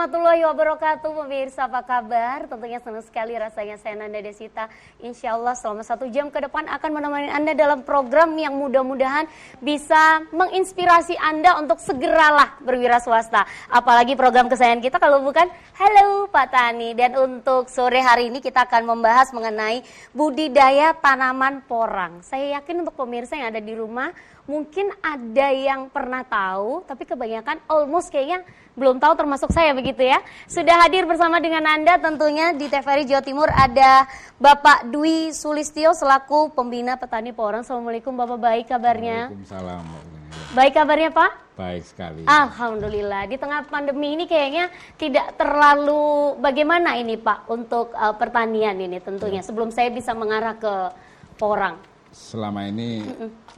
warahmatullahi wabarakatuh. Pemirsa apa kabar? Tentunya senang sekali rasanya saya Nanda Desita. Insya Allah selama 1 jam ke depan akan menemani Anda dalam program yang mudah-mudahan bisa menginspirasi Anda untuk segeralah berwira swasta. Apalagi program kesayangan kita kalau bukan Halo Pak Tani. Dan untuk sore hari ini kita akan membahas mengenai budidaya tanaman porang. Saya yakin untuk pemirsa yang ada di rumah mungkin ada yang pernah tahu, tapi kebanyakan almost kayaknya belum tahu, termasuk saya begitu ya. Sudah hadir bersama dengan Anda tentunya di TVRI Jawa Timur ada Bapak Dwi Sulistyo selaku pembina petani porang. Assalamualaikum Bapak, baik kabarnya? Waalaikumsalam. Baik kabarnya Pak? Baik sekali. Alhamdulillah. Di tengah pandemi ini kayaknya tidak terlalu bagaimana ini Pak untuk pertanian ini tentunya. Sebelum saya bisa mengarah ke porang. Selama ini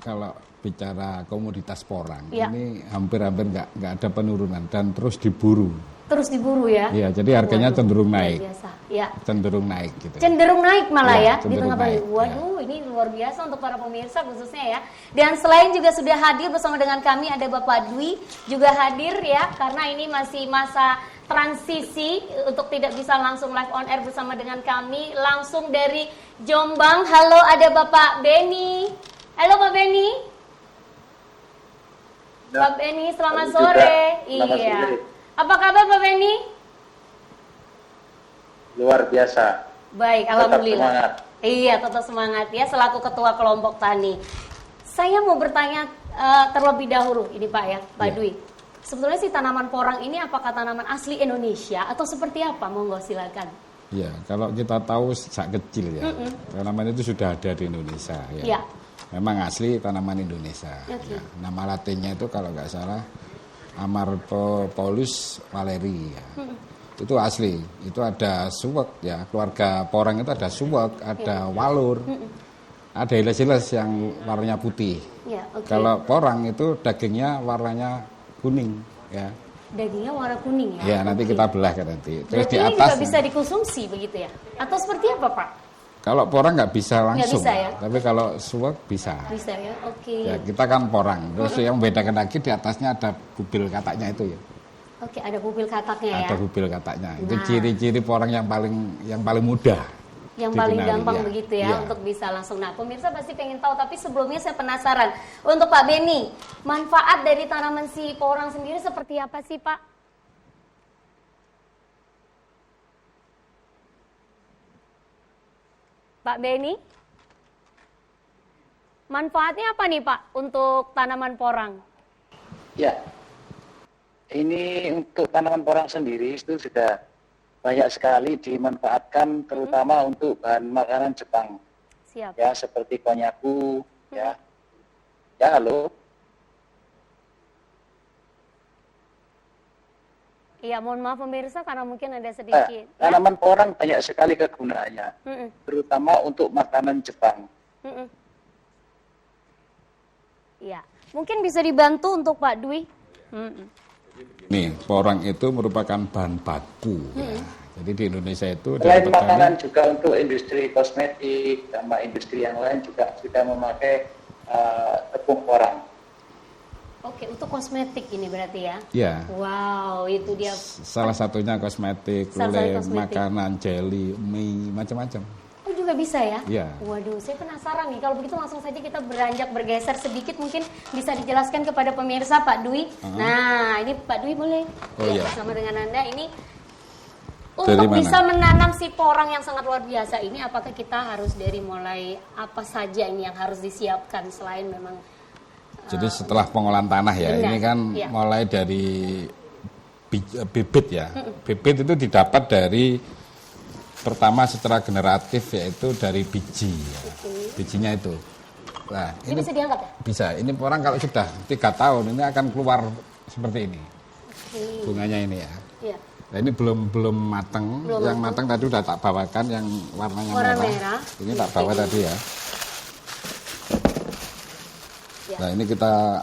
kalau bicara komoditas porang, ya, ini hampir-hampir nggak ada penurunan dan terus diburu. Terus diburu ya? Iya, jadi harganya cenderung naik. Biasa. Ya. Cenderung naik gitu. Cenderung naik malah ya di tengah pandemi. Waduh, ya. Ini luar biasa untuk para pemirsa khususnya ya. Dan selain juga sudah hadir bersama dengan kami ada Bapak Dwi juga hadir ya, karena ini masih masa transisi untuk tidak bisa langsung live on air bersama dengan kami langsung dari Jombang. Halo, ada Bapak Beni. Halo Pak Beni. Pak Beni, selamat sore. Iya. Apa kabar Pak Beni? Luar biasa. Baik, alhamdulillah. Iya, tetap semangat ya selaku ketua kelompok tani. Saya mau bertanya terlebih dahulu ini Pak ya, Pak Dwi. Sebetulnya sih tanaman porang ini apakah tanaman asli Indonesia atau seperti apa? Monggo silakan. Iya, kalau kita tahu sejak kecil ya, tanaman itu sudah ada di Indonesia ya. Memang asli tanaman Indonesia. Okay. Ya. Nama latinnya itu kalau nggak salah Amaryllis valeri. Ya. Itu asli. Itu ada suwek ya. Keluarga porang itu ada suwek, ada walur, ada hilas-hilas yang warnanya putih. Kalau porang itu dagingnya warnanya kuning. Ya. Dagingnya warna kuning ya? Ya, nanti kita belah kan nanti. Terus di atas juga bisa dikonsumsi begitu ya? Atau seperti apa Pak? Kalau porang nggak bisa langsung, bisa, ya? Tapi kalau suwek bisa. Bisa ya, oke. Ya, kita kan porang, terus yang membedakan lagi di atasnya ada bubil kataknya itu ya. Oke, ada bubil kataknya ya. Ada bubil kataknya. Itu ciri-ciri porang yang paling mudah. Yang paling gampang begitu ya, untuk bisa langsung. Nah, pemirsa pasti pengen tahu, tapi sebelumnya saya penasaran. Untuk Pak Beni, manfaat dari tanaman si porang sendiri seperti apa sih Pak? Pak Beni, manfaatnya apa nih Pak untuk tanaman porang? Ya, ini untuk tanaman porang sendiri itu sudah banyak sekali dimanfaatkan, terutama untuk bahan makanan Jepang. Siap. Ya, seperti konyaku, ya. Ya, halo. Iya, mohon maaf pemirsa karena mungkin ada sedikit. Tanaman porang banyak sekali kegunaannya, terutama untuk makanan Jepang. Iya, mungkin bisa dibantu untuk Pak Dwi. Nih, porang itu merupakan bahan baku. Ya. Jadi di Indonesia itu selain makanan juga untuk industri kosmetik sama industri yang lain juga sudah memakai tepung porang. Oke, untuk kosmetik ini berarti ya? Iya. Wow, itu dia. Salah satunya kosmetik, makanan, jelly, mie, macam-macam. Oh, juga bisa ya? Iya. Waduh, saya penasaran nih. Kalau begitu langsung saja kita beranjak bergeser sedikit, mungkin bisa dijelaskan kepada pemirsa Pak Dwi. Nah, ini Pak Dwi boleh bersama dengan Anda ini. Untuk bisa menanam si porang yang sangat luar biasa ini, apakah kita harus dari mulai apa saja ini yang harus disiapkan selain memang jadi setelah pengolahan tanah ya, ini kan mulai dari bibit ya. Bibit itu didapat dari pertama secara generatif yaitu dari biji ya. Bijinya itu. Nah, ini bisa diangkat ya? Bisa. Ini porang kalau sudah 3 tahun ini akan keluar seperti ini. Bunganya ini ya. Nah, ini belum matang. Yang matang tadi udah tak bawakan yang warnanya merah. Ini tak bawa tadi ya. Nah, ini kita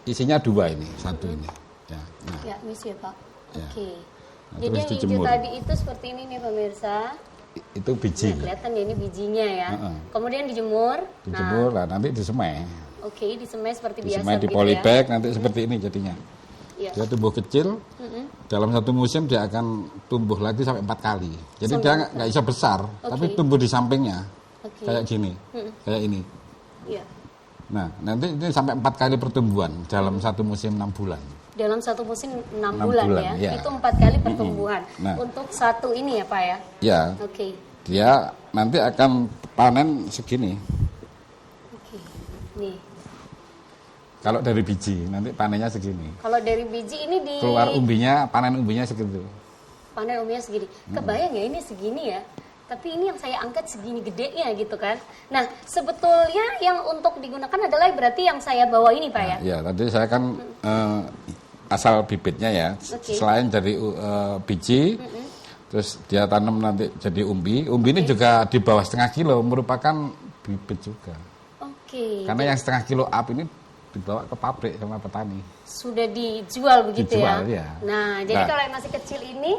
isinya 2 ini, 1 ini. Ya, nah. Ya, misi ya Pak. Ya. Oke. Nah, jadi yang hijau tadi itu seperti ini nih pemirsa. Itu biji. Nah, kelihatan ya ini bijinya ya. Kemudian dijemur. Dijemur, nah nanti disemai. Oke, disemai seperti biasa. Disemai di polybag nanti seperti ini jadinya. Ya. Dia tumbuh kecil, dalam satu musim dia akan tumbuh lagi sampai 4 kali. Jadi dia nggak bisa besar, tapi tumbuh di sampingnya, kayak gini, kayak ini. Ya. Nah, nanti ini sampai 4 kali pertumbuhan dalam satu musim 6 bulan. Dalam satu musim 6 bulan ya? Ya. Itu 4 kali pertumbuhan. Nah, untuk satu ini ya Pak ya? Ya. Oke. Dia nanti akan panen segini. Oke. Nih. Kalau dari biji, nanti panennya segini. Kalau dari biji ini keluar umbinya, panen umbinya segitu. Panen umbinya segini. Kebayang ya ini segini ya? Tapi ini yang saya angkat segini gedenya gitu kan. Nah, sebetulnya yang untuk digunakan adalah berarti yang saya bawa ini Pak ya? Ya, tadi saya kan asal bibitnya ya. Selain dari biji, terus dia tanam nanti jadi umbi. Umbi ini juga di bawah 1/2 kilo, merupakan bibit juga. Karena yang 1/2 kilo up ini dibawa ke pabrik sama petani. Sudah dijual begitu dijual, ya? Nah, jadi kalau yang masih kecil ini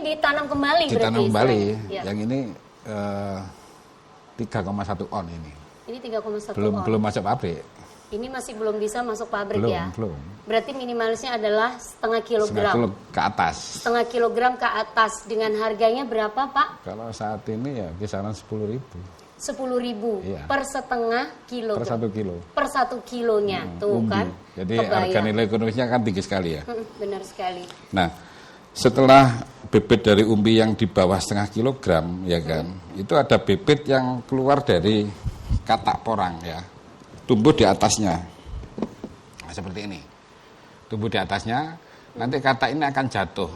ditanam kembali berarti? Ditanam kembali. Ya. Yang ini 3,1 on ini. Ini 3,1 on. Belum masuk pabrik. Ini masih belum bisa masuk pabrik belum, ya? Belum. Berarti minimalnya adalah 0,5 kilogram. 0,5 kilo ke atas. 0,5 kilogram ke atas. Dengan harganya berapa Pak? Kalau saat ini ya kisaran 10.000. 10.000 iya. Per 0,5 kilogram. Per 1 kilo. Per 1 kilonya, tuh umbi. kan. Jadi kebayang. harga nilai ekonomisnya kan tinggi sekali ya. Benar sekali. Nah, setelah bibit dari umbi yang di bawah 0,5 kilogram, ya kan, itu ada bibit yang keluar dari katak porang ya, tumbuh di atasnya, nah, seperti ini, tumbuh di atasnya, nanti katak ini akan jatuh,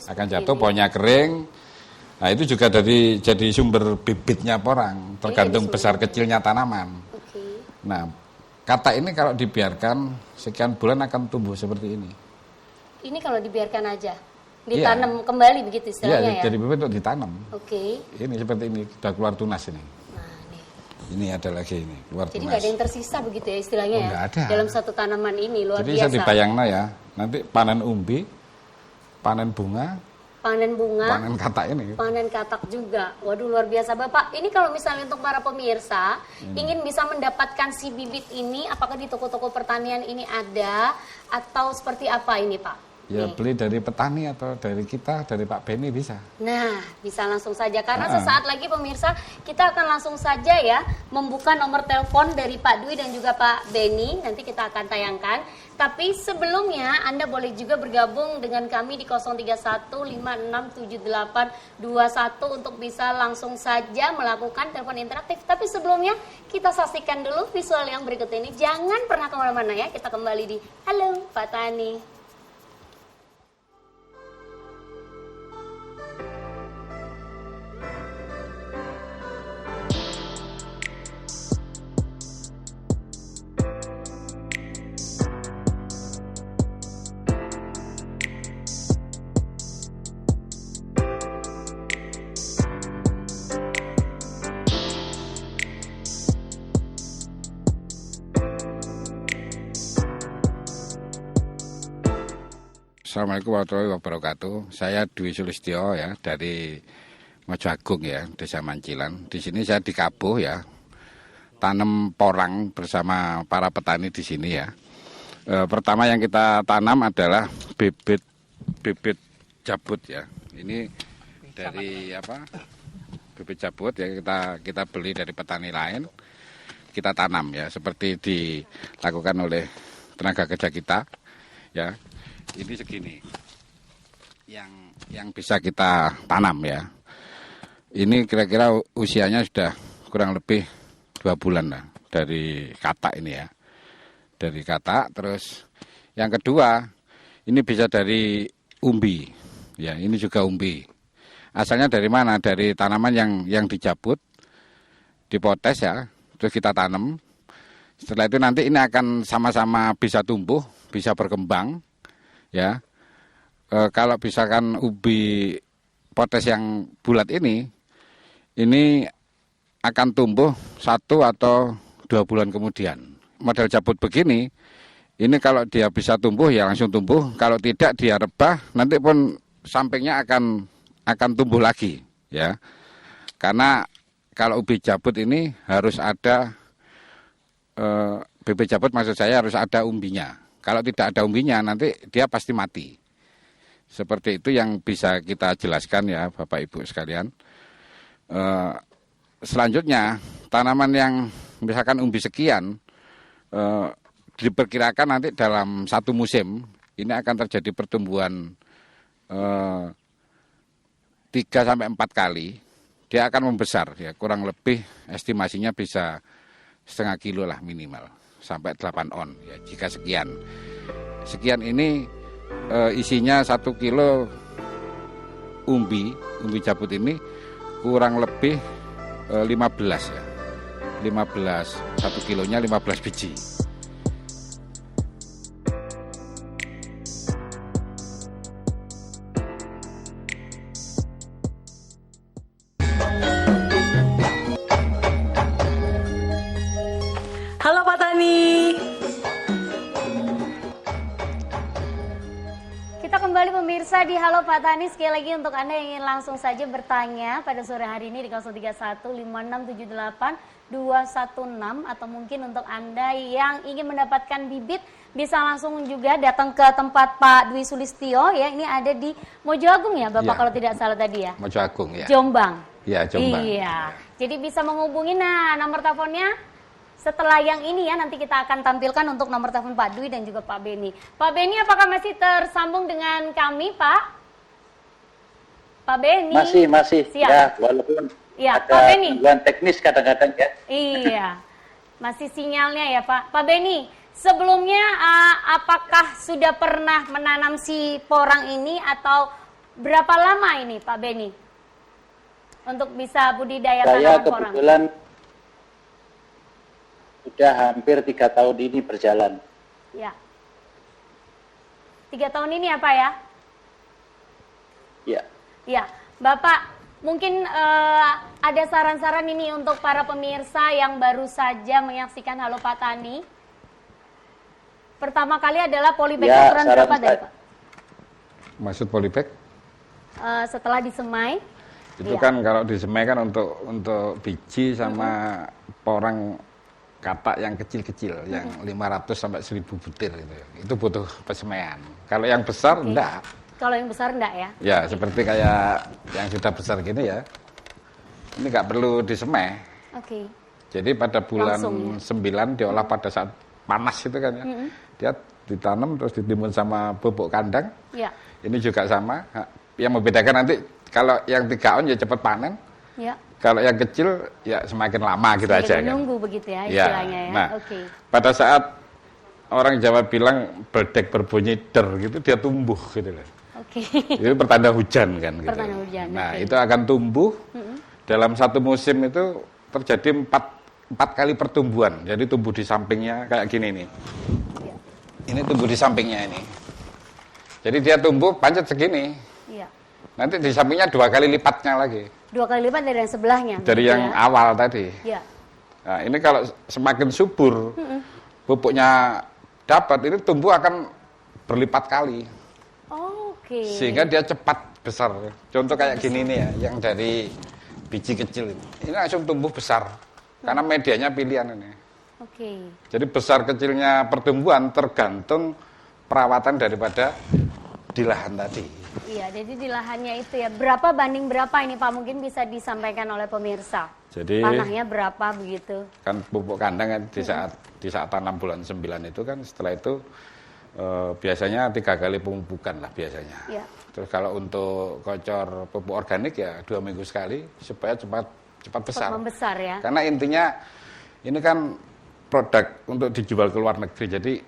akan jatuh, pohonnya kering. Nah itu juga jadi sumber bibitnya porang, tergantung besar kecilnya tanaman. Nah, katak ini kalau dibiarkan sekian bulan akan tumbuh seperti ini. Ini kalau dibiarkan aja, ditanam kembali begitu istilahnya ya? Iya, jadi bibit untuk ditanam. Oke. Ini seperti ini, sudah keluar tunas ini. Nah, nih. Ini ada lagi ini, keluar jadi tunas. Jadi nggak ada yang tersisa begitu ya istilahnya ya? Nggak ada. Dalam satu tanaman ini, luar jadi biasa. Jadi saya dibayangkan ya, nanti panen umbi, panen bunga, panen katak ini. Panen katak juga. Waduh, luar biasa Bapak. Ini kalau misalnya untuk para pemirsa ingin bisa mendapatkan si bibit ini, apakah di toko-toko pertanian ini ada atau seperti apa ini Pak? Ya beli dari petani atau dari kita, dari Pak Beni bisa. Nah, bisa langsung saja. Karena sesaat lagi pemirsa, kita akan langsung saja ya membuka nomor telepon dari Pak Dwi dan juga Pak Beni. Nanti kita akan tayangkan. Tapi sebelumnya Anda boleh juga bergabung dengan kami di 031567821 untuk bisa langsung saja melakukan telepon interaktif. Tapi sebelumnya kita saksikan dulu visual yang berikut ini. Jangan pernah kemana-mana ya. Kita kembali di Halo Pak Tani. Assalamualaikum warahmatullahi wabarakatuh. Saya Dwi Sulistyo ya dari Mojo Agung ya, Desa Mancilan. Di sini saya di Kabuh ya, tanam porang bersama para petani di sini ya. Pertama yang kita tanam adalah bibit jabut ya. Ini dari apa? Bibit jabut ya kita beli dari petani lain. Kita tanam ya, seperti dilakukan oleh tenaga kerja kita ya. Ini segini yang bisa kita tanam ya. Ini kira-kira usianya sudah kurang lebih 2 bulan lah dari katak ini ya. Dari katak, terus yang kedua ini bisa dari umbi ya. Ini juga umbi. Asalnya dari mana? Dari tanaman yang dijabut, dipotes ya, terus kita tanam. Setelah itu nanti ini akan sama-sama bisa tumbuh, bisa berkembang. Ya, kalau misalkan ubi potes yang bulat ini akan tumbuh 1 atau 2 bulan kemudian. Model jabut begini, ini kalau dia bisa tumbuh ya langsung tumbuh. Kalau tidak dia rebah, nanti pun sampingnya akan tumbuh lagi. Ya, karena kalau ubi jabut ini harus ada bibit jabut, maksud saya harus ada umbinya. Kalau tidak ada umbinya nanti dia pasti mati. Seperti itu yang bisa kita jelaskan ya Bapak Ibu sekalian. Selanjutnya tanaman yang misalkan umbi sekian diperkirakan nanti dalam satu musim ini akan terjadi pertumbuhan 3-4 kali. Dia akan membesar ya, kurang lebih estimasinya bisa setengah kilo lah minimal sampai 8 on ya jika sekian. Sekian ini isinya 1 kilo umbi jabut ini kurang lebih 15 ya. 15 1 kilonya 15 biji. Halo Pak Tani. Kita kembali pemirsa di Halo Pak Tani. Sekali lagi untuk Anda yang ingin langsung saja bertanya pada sore hari ini di 03156782216 atau mungkin untuk Anda yang ingin mendapatkan bibit bisa langsung juga datang ke tempat Pak Dwi Sulistyo ya. Ini ada di Mojo Agung ya Bapak, kalau tidak salah tadi ya. Mojo Agung ya. Jombang. Iya, Jombang. Iya. Jadi bisa menghubungi nomor teleponnya. Setelah yang ini ya, nanti kita akan tampilkan untuk nomor telepon Pak Dwi dan juga Pak Beni. Pak Beni, apakah masih tersambung dengan kami, Pak? Pak Beni? Masih. Siap. Ya, walaupun ya, ada Pak Beni. gangguan teknis kadang-kadang ya. Iya, masih sinyalnya ya Pak. Pak Beni, sebelumnya apakah sudah pernah menanam si porang ini atau berapa lama ini Pak Beni? Untuk bisa budidaya Saya tanaman porang. kebetulan sudah hampir 3 tahun ini berjalan. Ya. 3 tahun ini ya Pak ya? Ya. Ya, Bapak mungkin ada saran-saran ini untuk para pemirsa yang baru saja menyaksikan Halo Pak Tani. Pertama kali adalah polybag Ya, ukuran berapa dari Pak? Maksud polybag? Setelah disemai. Itu Iya. kan kalau disemai kan untuk biji sama porang katak yang kecil-kecil, yang 500 sampai 1000 butir gitu. Itu butuh pesemaian. Kalau yang besar enggak. Kalau yang besar enggak ya? Ya, seperti kayak yang sudah besar gini ya. Ini enggak perlu disemai. Oke. Jadi pada bulan Langsung, 9 diolah pada saat panas itu kan ya. Dia ditanam terus ditimbun sama pupuk kandang. Ya. Ini juga sama. Yang membedakan nanti kalau yang 3 on ya cepat panen. Ya. Kalau yang kecil ya semakin lama gitu aja kan. Menunggu begitu ya istilahnya ya. Nah, Oke. pada saat orang Jawa bilang beldek berbunyi der gitu, dia tumbuh gitu loh. Oke. Itu pertanda hujan kan gitu. Pertanda hujan, Nah, oke. itu akan tumbuh. Dalam satu musim itu terjadi 4 kali pertumbuhan. Jadi tumbuh di sampingnya kayak gini nih. Ya. Ini tumbuh di sampingnya ini. Jadi dia tumbuh panjat segini. Iya. Nanti di sampingnya 2 kali lipatnya lagi. 2 kali lipat dari yang sebelahnya. Dari gitu yang ya. awal tadi. Ya. Nah, ini kalau semakin subur, pupuknya dapat, ini tumbuh akan berlipat kali. Oke. Sehingga dia cepat besar. Contoh kayak gini nih ya, yang dari biji kecil ini. Ini langsung tumbuh besar. Karena medianya pilihan ini. Oke. Jadi besar kecilnya pertumbuhan tergantung perawatan daripada di lahan tadi. Iya, jadi di lahannya itu ya. Berapa banding berapa ini Pak? Mungkin bisa disampaikan oleh pemirsa. Jadi Tanahnya berapa begitu? kan pupuk kandang kan di saat tanam bulan 9 itu kan setelah itu biasanya 3 kali pemupukan lah biasanya. Ya. Terus kalau untuk kocor pupuk organik ya 2 minggu sekali supaya cepat besar. Membesar ya. Karena intinya ini kan produk untuk dijual ke luar negeri, jadi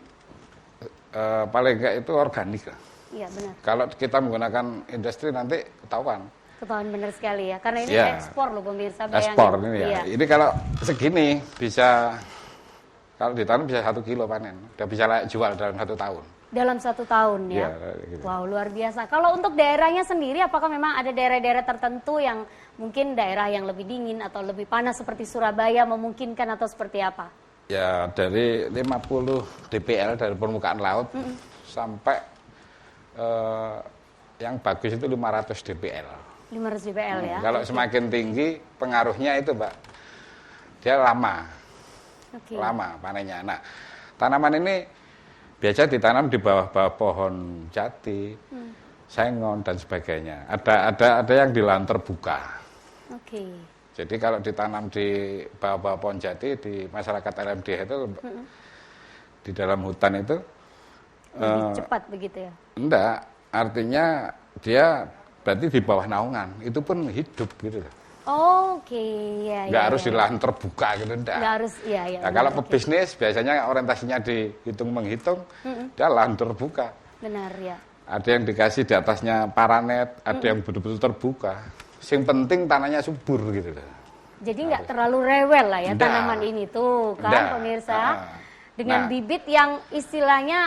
paling enggak itu organik lah. Iya benar. Kalau kita menggunakan industri nanti ketahuan. Ketahuan benar sekali ya. Karena ini Ya. ekspor loh pemirsa. Bayangin. Ekspor ini ya. Iya. Ini kalau segini bisa, kalau ditanam bisa 1 kilo panen. Udah bisa layak jual dalam 1 tahun. Dalam 1 tahun ya. Iya, gitu. Wow, luar biasa. Kalau untuk daerahnya sendiri, apakah memang ada daerah-daerah tertentu yang mungkin daerah yang lebih dingin atau lebih panas seperti Surabaya memungkinkan atau seperti apa? Ya dari 50 dpl dari permukaan laut sampai yang bagus itu 500 dpl. 500 dpl ya. Kalau semakin tinggi pengaruhnya itu Mbak, dia lama Oke. panennya. Nah tanaman ini biasa ditanam di bawah-bawah pohon jati, sengon dan sebagainya. Ada yang di lahan terbuka. Oke. Jadi kalau ditanam di bawah-bawah pohon jati di masyarakat LMDH itu di dalam hutan itu lebih cepat begitu ya? Enggak, artinya dia berarti di bawah naungan, itu pun hidup gitu loh. Oke, ya. Nggak harus di lahan terbuka gitu, enggak. Nggak harus, ya. Nah, kalau pebisnis biasanya orientasinya dihitung menghitung, dia lahan terbuka. Benar ya. Ada yang dikasih di atasnya paranet, ada yang betul-betul terbuka. Yang penting tanahnya subur gitu loh. Jadi nggak terlalu rewel lah ya tanaman ini tuh kan pemirsa. Dengan bibit yang istilahnya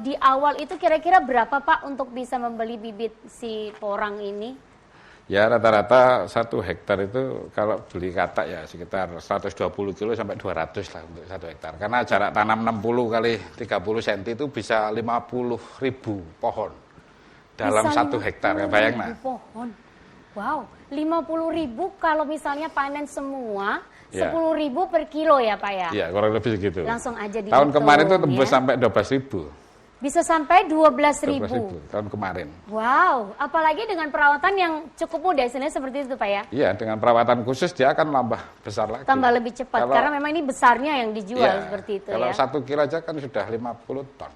di awal itu kira-kira berapa Pak untuk bisa membeli bibit si porang ini? Ya rata-rata 1 hektar itu kalau beli katak ya sekitar 120 kilo sampai 200 lah untuk 1 hektar. Karena jarak tanam 60 kali 30 cm itu bisa 50.000 pohon dalam bisa 1 hektar ya bayangkan. Pohon. Wow, 50.000 kalau misalnya panen semua 10.000 per kilo ya Pak ya? Iya kurang lebih segitu. Langsung aja dihitung. Tahun kemarin itu tembus sampai 12.000. Bisa sampai 12.000 tahun kemarin. Wow, apalagi dengan perawatan yang cukup mudah, istilahnya seperti itu Pak ya? Iya, dengan perawatan khusus dia akan nambah besar lagi. Tambah lebih cepat, karena memang ini besarnya yang dijual seperti itu kalau ya. Kalau 1 kilo aja kan sudah 50 ton.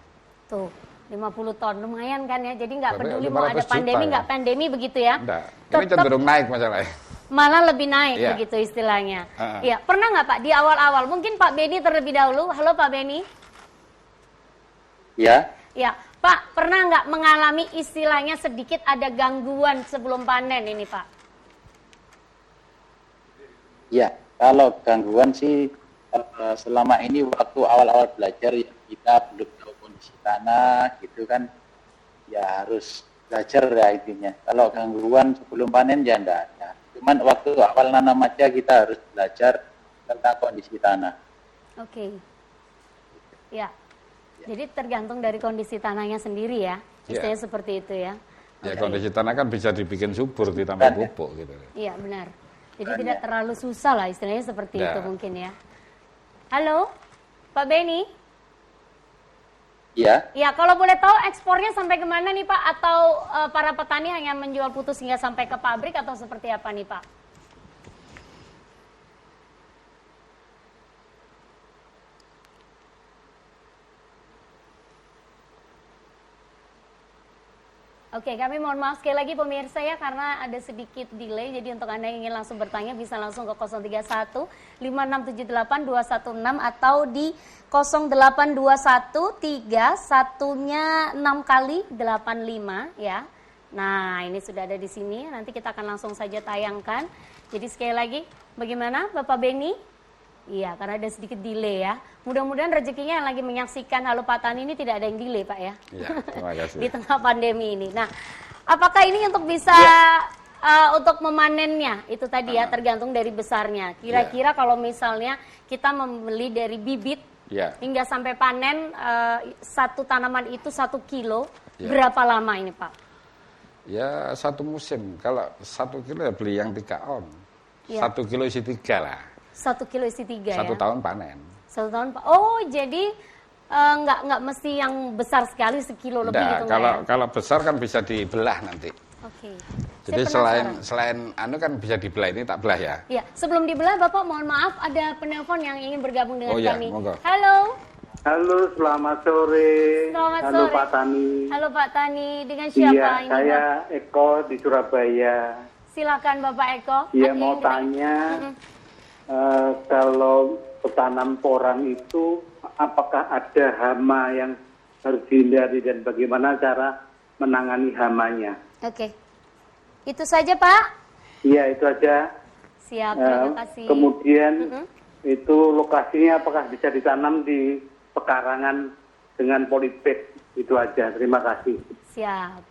Tuh, 50 ton, lumayan kan ya. Jadi nggak peduli mau ada pandemi, nggak pandemi begitu ya. Enggak, ini cenderung naik masalahnya. Malah lebih naik begitu istilahnya. Iya, pernah nggak Pak di awal-awal? Mungkin Pak Beni terlebih dahulu. Halo Pak Beni. Ya. Ya, Pak, pernah nggak mengalami istilahnya sedikit ada gangguan sebelum panen ini, Pak? Ya, kalau gangguan sih selama ini waktu awal-awal belajar ya, kita belum tahu kondisi tanah gitu kan, ya harus belajar ya intinya. Kalau gangguan sebelum panen ya enggak ada. Cuman waktu awal nanam aja kita harus belajar tentang kondisi tanah. Oke. Ya. Jadi tergantung dari kondisi tanahnya sendiri ya, istilahnya seperti itu ya. Ya kondisi tanah kan bisa dibikin subur ditambah pupuk gitu. Iya benar. Jadi tidak terlalu susah lah istilahnya seperti itu mungkin ya. Halo, Pak Beni. Iya. Ya kalau boleh tahu ekspornya sampai kemana nih Pak? Atau para petani hanya menjual putus hingga sampai ke pabrik atau seperti apa nih Pak? Oke, kami mohon maaf sekali lagi pemirsa ya karena ada sedikit delay. Jadi untuk Anda yang ingin langsung bertanya bisa langsung ke 031 5678 216 atau di 0821 31-nya 6 kali 85 ya. Nah, ini sudah ada di sini. Nanti kita akan langsung saja tayangkan. Jadi sekali lagi, bagaimana Bapak Beni? Iya, karena ada sedikit delay ya. Mudah-mudahan rezekinya yang lagi menyaksikan Halo Pak Tani ini tidak ada yang delay Pak ya. Iya, terima kasih. Di tengah pandemi ini. Nah, apakah ini untuk bisa untuk memanennya? Itu tadi ya, tergantung dari besarnya. Kira-kira kalau misalnya kita membeli dari bibit hingga sampai panen satu tanaman itu 1 kilo, berapa lama ini Pak? Ya 1 musim. Kalau 1 kilo ya beli yang 3 on. 1 kilo isi 3 lah. 1 kilo isi 3 ya? 1 tahun panen. 1 tahun oh jadi nggak mesti yang besar sekali sekilo lebih gitu ya? Kalau besar kan bisa dibelah nanti. Oke. Jadi selain anu kan bisa dibelah, ini tak belah ya. Iya, sebelum dibelah Bapak mohon maaf ada penelpon yang ingin bergabung dengan kami. Monggo. Halo. Halo, selamat sore. Selamat Halo sore. Pak Tani. Halo Pak Tani, dengan siapa ini? Saya Eko di Surabaya. Silakan Bapak Eko. Iya mau tanya. Kalau petanam porang itu apakah ada hama yang harus dihindari dan bagaimana cara menangani hamanya? Oke. Itu saja Pak? Iya itu aja. Siap, terima kasih. Kemudian itu lokasinya apakah bisa ditanam di pekarangan dengan polybag? Itu aja, terima kasih. Siap.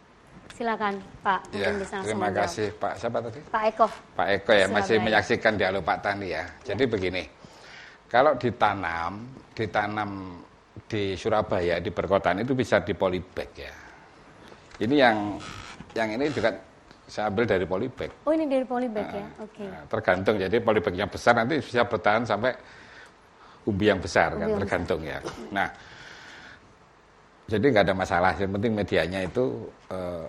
Silakan Pak. Ya, terima kasih Pak. Siapa tadi? Pak Eko. Pak Eko ya, masih menyaksikan di Halo Pak Tani ya. Jadi begini, kalau ditanam di Surabaya, di perkotaan itu bisa di polybag ya. Ini yang ini juga saya ambil dari polybag. Oh ini dari polybag ya, oke. Nah, tergantung, jadi polybagnya besar nanti bisa bertahan sampai umbi yang besar kan, tergantung ya. Nah, Jadi nggak ada masalah, yang penting medianya itu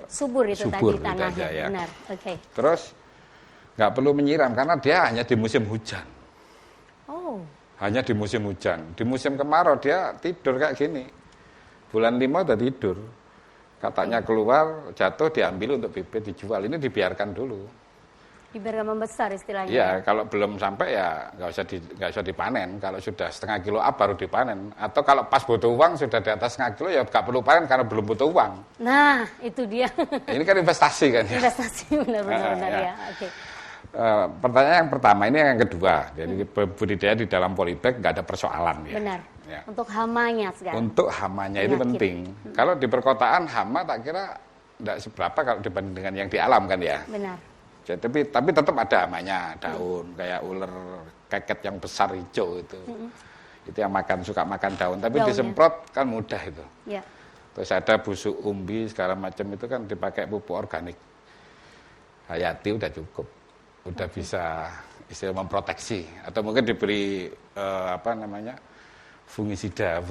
subur itu subur tadi tanahnya, aja, ya. benar. Oke. Terus nggak perlu menyiram karena dia hanya di musim hujan. Oh. Hanya di musim hujan. Di musim kemarau dia tidur kayak gini. Bulan 5 udah tidur. Katanya keluar, jatuh, diambil untuk bibit, dijual. Ini dibiarkan dulu. Dibiarkan membesar istilahnya. Iya, kalau belum sampai ya nggak usah dipanen. Kalau sudah setengah kilo up baru dipanen. Atau kalau pas butuh uang sudah di atas setengah kilo ya nggak perlu panen karena belum butuh uang. Nah, itu dia. Ini kan investasi kan ya. Investasi benar-benar ya. Oke. Pertanyaan yang pertama, ini yang kedua. Jadi budidaya di dalam polybag nggak ada persoalan ya. Benar. Ya. Untuk hamanya sekarang. Untuk hamanya itu penting. Kalau di perkotaan hama tak kira tidak seberapa kalau dibanding dengan yang di alam kan ya. Benar. Jadi, tapi tetap ada hamanya, daun kayak ular keket yang besar hijau itu. Itu yang suka makan daun. Tapi Daunnya. disemprot kan mudah itu. Ya. Terus ada busuk umbi segala macam itu kan dipakai pupuk organik. Hayati udah cukup. Udah bisa istilah memproteksi. Atau mungkin diberi fungisida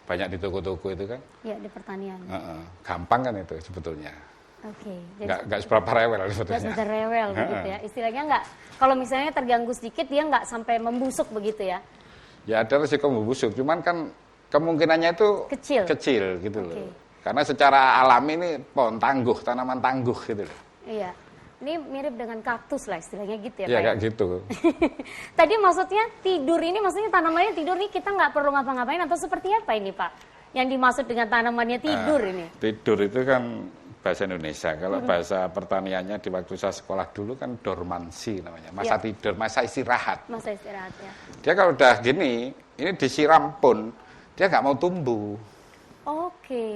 banyak di toko-toko itu kan. Ya, di pertanian. Gampang kan itu sebetulnya. Oke. Nggak seberapa rewel sebetulnya. Nggak seberapa rewel begitu ya. Istilahnya nggak, kalau misalnya terganggu sedikit dia nggak sampai membusuk begitu ya. Ya ada risiko membusuk, cuman kan kemungkinannya itu kecil gitu loh. Karena secara alami ini pohon tangguh, tanaman tangguh gitu loh. Iya. Ini mirip dengan kaktus lah istilahnya gitu ya, Iya, Pak. kayak gitu. Tadi maksudnya tidur ini, maksudnya tanamannya tidur nih kita nggak perlu ngapa-ngapain atau seperti apa ini, Pak? Yang dimaksud dengan tanamannya tidur ini? Tidur itu kan bahasa Indonesia. Kalau bahasa pertaniannya di waktu saya sekolah dulu kan dormansi namanya. Masa tidur, masa istirahat. Masa istirahat ya. Dia kalau udah gini, ini disiram pun, dia nggak mau tumbuh. Oke.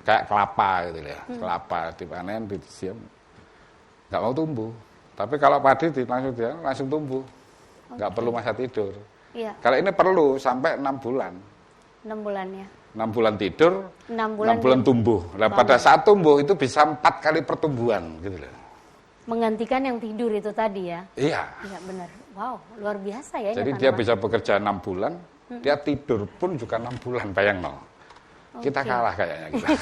Kayak kelapa gitu ya. Kelapa dipanen, disiram. Nggak mau tumbuh. Tapi kalau padi langsung tumbuh. Nggak perlu masa tidur. Iya. Kalau ini perlu sampai 6 bulan. 6 bulan ya. 6 bulan tidur, 6 bulan tumbuh. Nah, pada saat tumbuh itu bisa 4 kali pertumbuhan gitu loh. Menggantikan yang tidur itu tadi ya. Iya. Iya benar. Wow, luar biasa ya. Jadi dia bisa bekerja 6 bulan, dia tidur pun juga 6 bulan, bayang no. Kita kalah kayaknya gitu.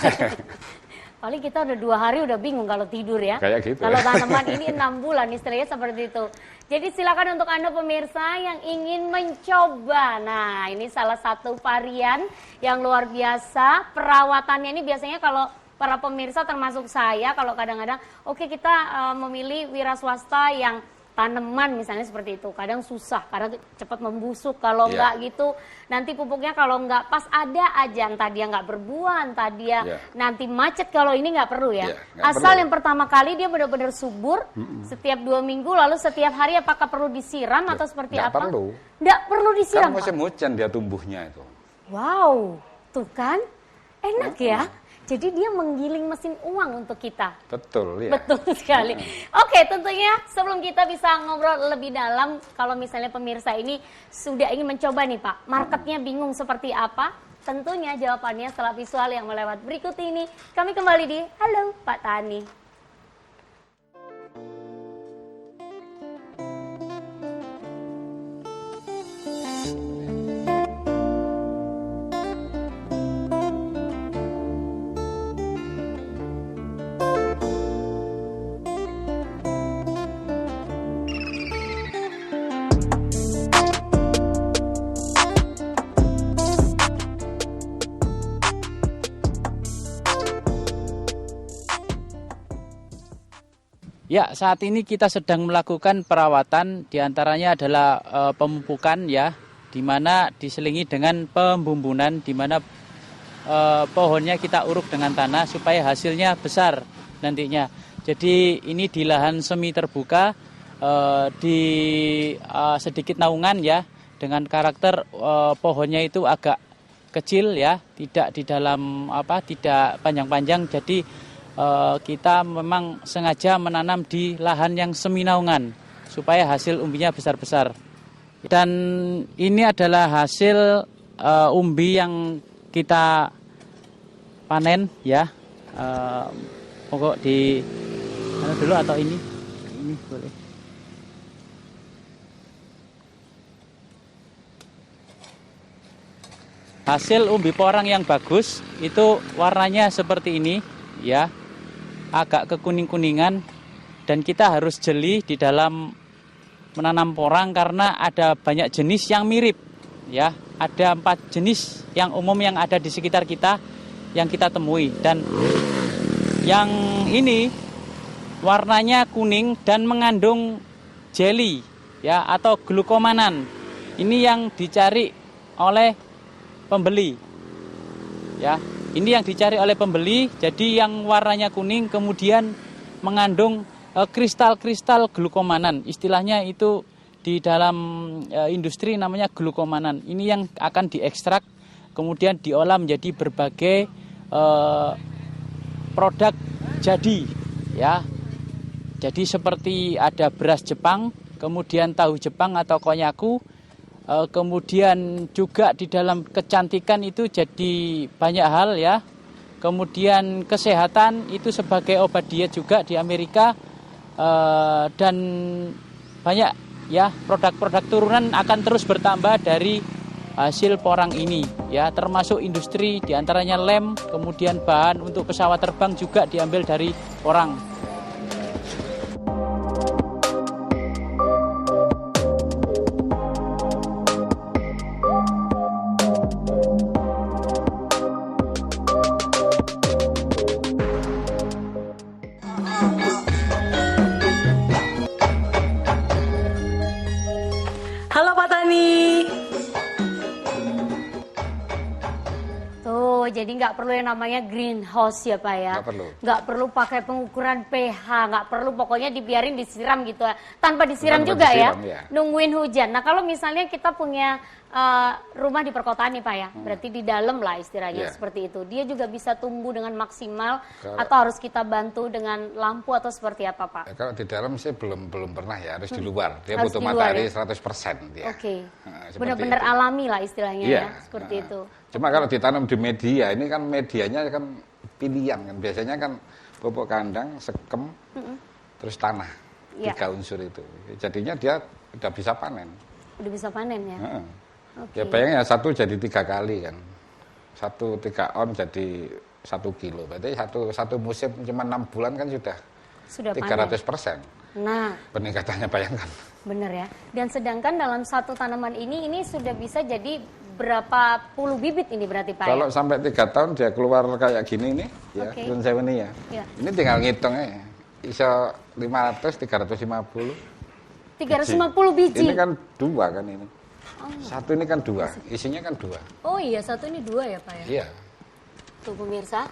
Paling kita udah 2 hari udah bingung kalau tidur ya. Kayak gitu. Kalau tanaman ini 6 bulan istilahnya seperti itu. Jadi silakan untuk Anda pemirsa yang ingin mencoba. Nah ini salah satu varian yang luar biasa. Perawatannya ini biasanya kalau para pemirsa termasuk saya, kalau kadang-kadang kita memilih wira swasta yang tanaman misalnya seperti itu. Kadang susah, kadang cepat membusuk. Kalau enggak gitu, nanti pupuknya kalau enggak pas ada aja. Entah dia enggak berbuah, entah dia nanti macet. Kalau ini enggak perlu ya. Asal yang pertama kali dia benar-benar subur. Setiap 2 minggu, lalu setiap hari apakah perlu disiram atau seperti apa? Perlu. Enggak perlu disiram, Kan musim hujan dia tumbuhnya itu. Wow, tuh kan. Enak ya. Jadi dia menggiling mesin uang untuk kita. Betul ya. Betul sekali. Oke, tentunya sebelum kita bisa ngobrol lebih dalam, kalau misalnya pemirsa ini sudah ingin mencoba nih Pak, marketnya bingung seperti apa? Tentunya jawabannya setelah visual yang melewat berikut ini. Kami kembali di Halo Pak Tani. Ya, saat ini kita sedang melakukan perawatan, diantaranya adalah pemupukan ya, di mana diselingi dengan pembumbunan, di mana pohonnya kita uruk dengan tanah supaya hasilnya besar nantinya. Jadi ini di lahan semi terbuka, di sedikit naungan ya, dengan karakter pohonnya itu agak kecil ya, tidak di dalam tidak panjang-panjang. Jadi kita memang sengaja menanam di lahan yang semi naungan supaya hasil umbinya besar-besar. Dan ini adalah hasil umbi yang kita panen ya. Pokok di dulu atau ini boleh. hasil umbi porang yang bagus itu warnanya seperti ini ya, agak kekuning-kuningan, dan kita harus jeli di dalam menanam porang karena ada banyak jenis yang mirip ya. Ada 4 jenis yang umum yang ada di sekitar kita yang kita temui, dan yang ini warnanya kuning dan mengandung jeli ya atau glukomanan. Ini yang dicari oleh pembeli ya. Ini yang dicari oleh pembeli. Jadi yang warnanya kuning kemudian mengandung kristal-kristal glukomanan. Istilahnya itu di dalam industri namanya glukomanan. Ini yang akan diekstrak kemudian diolah menjadi berbagai produk jadi ya. Jadi seperti ada beras Jepang, kemudian tahu Jepang atau konyaku, kemudian juga di dalam kecantikan itu jadi banyak hal ya. Kemudian kesehatan itu sebagai obat diet juga di Amerika, dan banyak ya, produk-produk turunan akan terus bertambah dari hasil porang ini ya, termasuk industri diantaranya lem, kemudian bahan untuk pesawat terbang juga diambil dari porang. Halo Pak Tani. Tuh, jadi nggak perlu yang namanya greenhouse ya Pak ya. Nggak perlu pakai pengukuran pH, nggak perlu, pokoknya dibiarin disiram gitu ya. Tanpa disiram juga disiram, ya. Nungguin hujan. Nah kalau misalnya kita punya rumah di perkotaan nih Pak ya, berarti di dalam lah istilahnya seperti itu. Dia juga bisa tumbuh dengan maksimal atau harus kita bantu dengan lampu atau seperti apa Pak? Kalau di dalam sih belum pernah ya, harus di luar. Dia harus butuh matahari ya? 100% dia. Oke. Benar-benar alami lah istilahnya ya, seperti itu. Cuma kalau ditanam di media, ini kan medianya kan pilihan kan. Biasanya kan pupuk kandang, sekem, terus tanah. 3 unsur itu. Jadinya dia udah bisa panen. Udah bisa panen ya? Okay. Ya bayangnya 1 jadi 3 kali kan. 1 3 on jadi 1 kilo. Berarti satu musim cuma 6 bulan kan sudah 300%. Nah, peningkatannya bayangkan. Bener ya. Dan sedangkan dalam satu tanaman ini sudah bisa jadi berapa puluh bibit ini berarti Pak? Kalau sampai 3 tahun dia keluar kayak gini nih, ya, ini ya. Ini tinggal ngitung ya. Bisa 500, 350. 350 biji. Ini kan 2 kan ini. Satu ini kan 2, isinya kan 2. Oh iya, satu ini 2 ya Pak ya? Iya. Tuh pemirsa.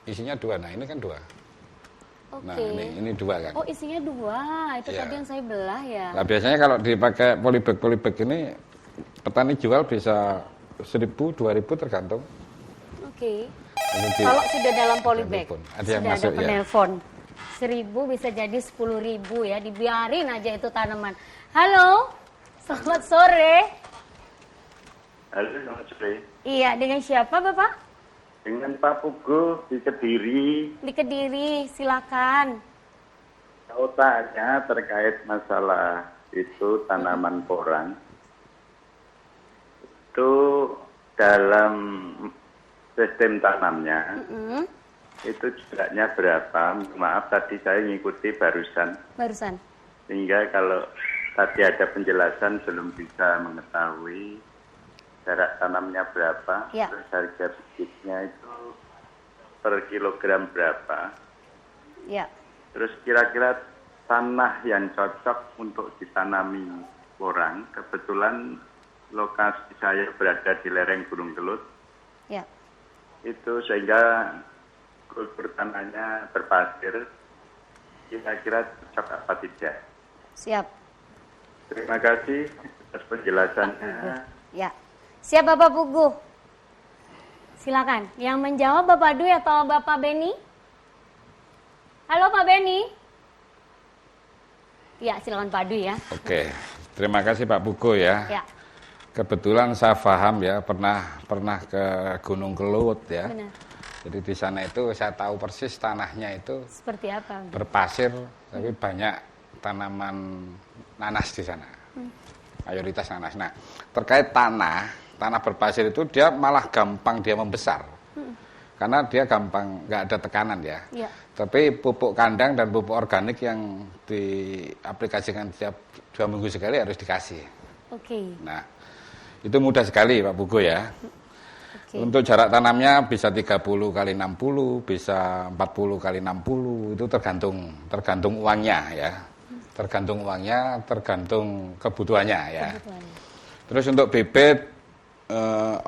Isinya 2, nah ini kan 2. Oke. Nah ini 2 kan. Oh isinya 2, itu tadi yang saya belah ya. Nah biasanya kalau dipakai polybag ini, petani jual bisa 1.000, 2.000 tergantung. Oke. Kalau sudah dalam polybag, ada yang sudah masuk, ada penelpon. 1.000 bisa jadi 10.000 ya, dibiarin aja itu tanaman. Halo. Selamat sore. Halo, selamat sore. Iya, dengan siapa Bapak? Dengan Pak Pugo di Kediri. Di Kediri, silakan. Saya tanya terkait masalah itu tanaman porang. Itu dalam sistem tanamnya, itu jaraknya berapa? Maaf, tadi saya ngikuti barusan. Sehingga kalau tadi ada penjelasan belum bisa mengetahui jarak tanamnya berapa, terus harga bibitnya itu per kilogram berapa. Terus kira-kira tanah yang cocok untuk ditanami porang, kebetulan lokasi saya berada di lereng Gunung Kelut, itu sehingga kultur tanahnya berpasir, kira-kira cocok apa tidak? Siap. Terima kasih atas penjelasannya. Ya, siap Bapak Pugu. Silakan. Yang menjawab Bapak Dwi atau Bapak Beni? Halo Pak Beni. Ya, silakan Pak Dwi ya. Oke, terima kasih Pak Pugu ya. Kebetulan saya paham ya, pernah ke Gunung Kelut ya. Benar. Jadi di sana itu saya tahu persis tanahnya itu seperti apa? Berpasir, tapi banyak tanaman nanas di sana, mayoritas nanas. Nah, terkait tanah tanah berpasir itu dia malah gampang dia membesar. Karena dia gampang, nggak ada tekanan ya. Tapi pupuk kandang dan pupuk organik yang diaplikasikan setiap 2 minggu sekali harus dikasih. Nah, itu mudah sekali Pak Pugo ya. Untuk jarak tanamnya bisa 30 kali 60, bisa 40 kali 60, itu tergantung uangnya ya. Tergantung uangnya, tergantung kebutuhannya ya. Terus untuk bibit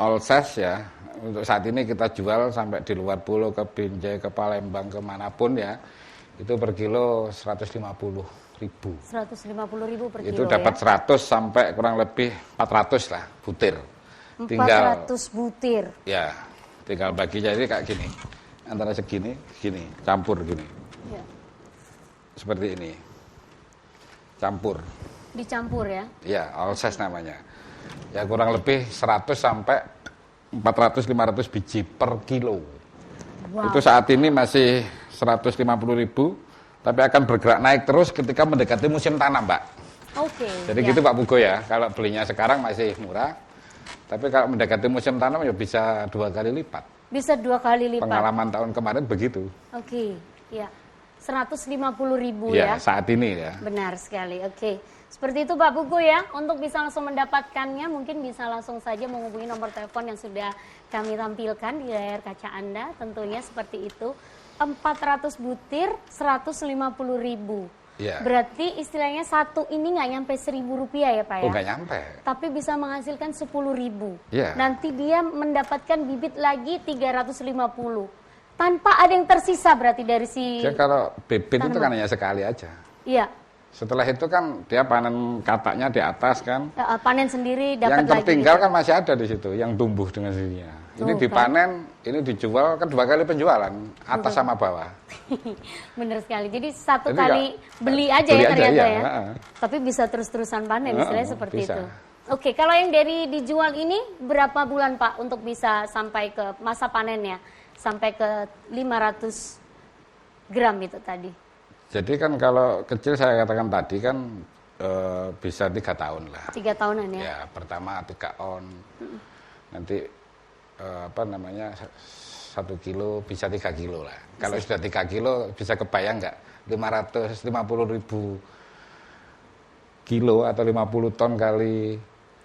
all size ya, untuk saat ini kita jual sampai di luar pulau, ke Binjai, ke Palembang, kemanapun ya, itu per kilo 150.000. 150.000 per kilo. Itu dapat ya? 100 sampai kurang lebih 400 lah butir. 400 butir. Ya, tinggal bagi jadi kayak gini, antara segini, gini, campur gini. Ya. Seperti ini, campur. Dicampur ya? Ya, all size namanya. Ya kurang lebih 100 sampai 400-500 biji per kilo. Itu saat ini masih 150.000, tapi akan bergerak naik terus ketika mendekati musim tanam, Mbak. Jadi gitu Pak Pugo ya, kalau belinya sekarang masih murah, tapi kalau mendekati musim tanam ya bisa 2 kali lipat. Bisa 2 kali lipat. Pengalaman tahun kemarin begitu. Ya. 150.000 ya. Saat ini ya. Benar sekali. Seperti itu Pak Pugo ya. Untuk bisa langsung mendapatkannya mungkin bisa langsung saja menghubungi nomor telepon yang sudah kami tampilkan di layar kaca Anda. Tentunya seperti itu. 400 butir 150.000. Ya. Berarti istilahnya satu ini nggak nyampe Rp1.000 ya Pak ya? Nggak nyampe. Tapi bisa menghasilkan 10.000. Ya. Nanti dia mendapatkan bibit lagi 350. Tanpa ada yang tersisa berarti dari si... Jadi kalau bibit itu kan hanya sekali aja. Iya. Setelah itu kan dia panen kataknya di atas kan. Panen sendiri dapat lagi. Yang tertinggal gitu. Kan masih ada di situ, yang tumbuh dengan sendirinya. Ini dipanen, ini dijual kan 2 kali penjualan, atas sama bawah. Benar sekali. Jadi satu kali beli aja ya ternyata ya. Tapi bisa terus-terusan panen, istilahnya seperti bisa. Itu. Kalau yang dari dijual ini berapa bulan Pak untuk bisa sampai ke masa panennya? Sampai ke 500 gram itu tadi. Jadi kan kalau kecil saya katakan tadi kan bisa 3 tahun lah. 3 tahunan ya? Ya, pertama 3 on. Nanti 1 kilo bisa 3 kilo lah. Kalau sudah 3 kilo bisa kebayang nggak 550.000 kilo atau 50 ton kali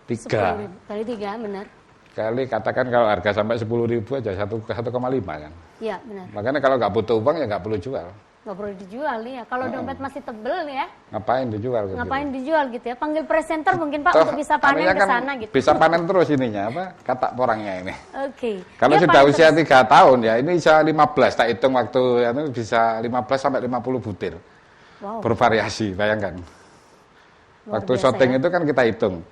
3. Kali 3 benar. Kali katakan kalau harga sampai 10.000 aja 1,5 kan. Iya benar. Makanya kalau nggak butuh uang ya nggak perlu jual. Nggak perlu dijual ya. Kalau dompet masih tebel ya. Ngapain dijual? Ngapain dijual gitu ya? Panggil presenter mungkin Pak untuk bisa panen ke sana gitu. Bisa panen terus ininya katak porangnya ini. Kalau ya, sudah usia 3 tahun ya ini bisa 15. Tak hitung waktu itu bisa 15 sampai 50 butir. Wow. Bervariasi, bayangkan. Waktu shooting itu kan kita hitung.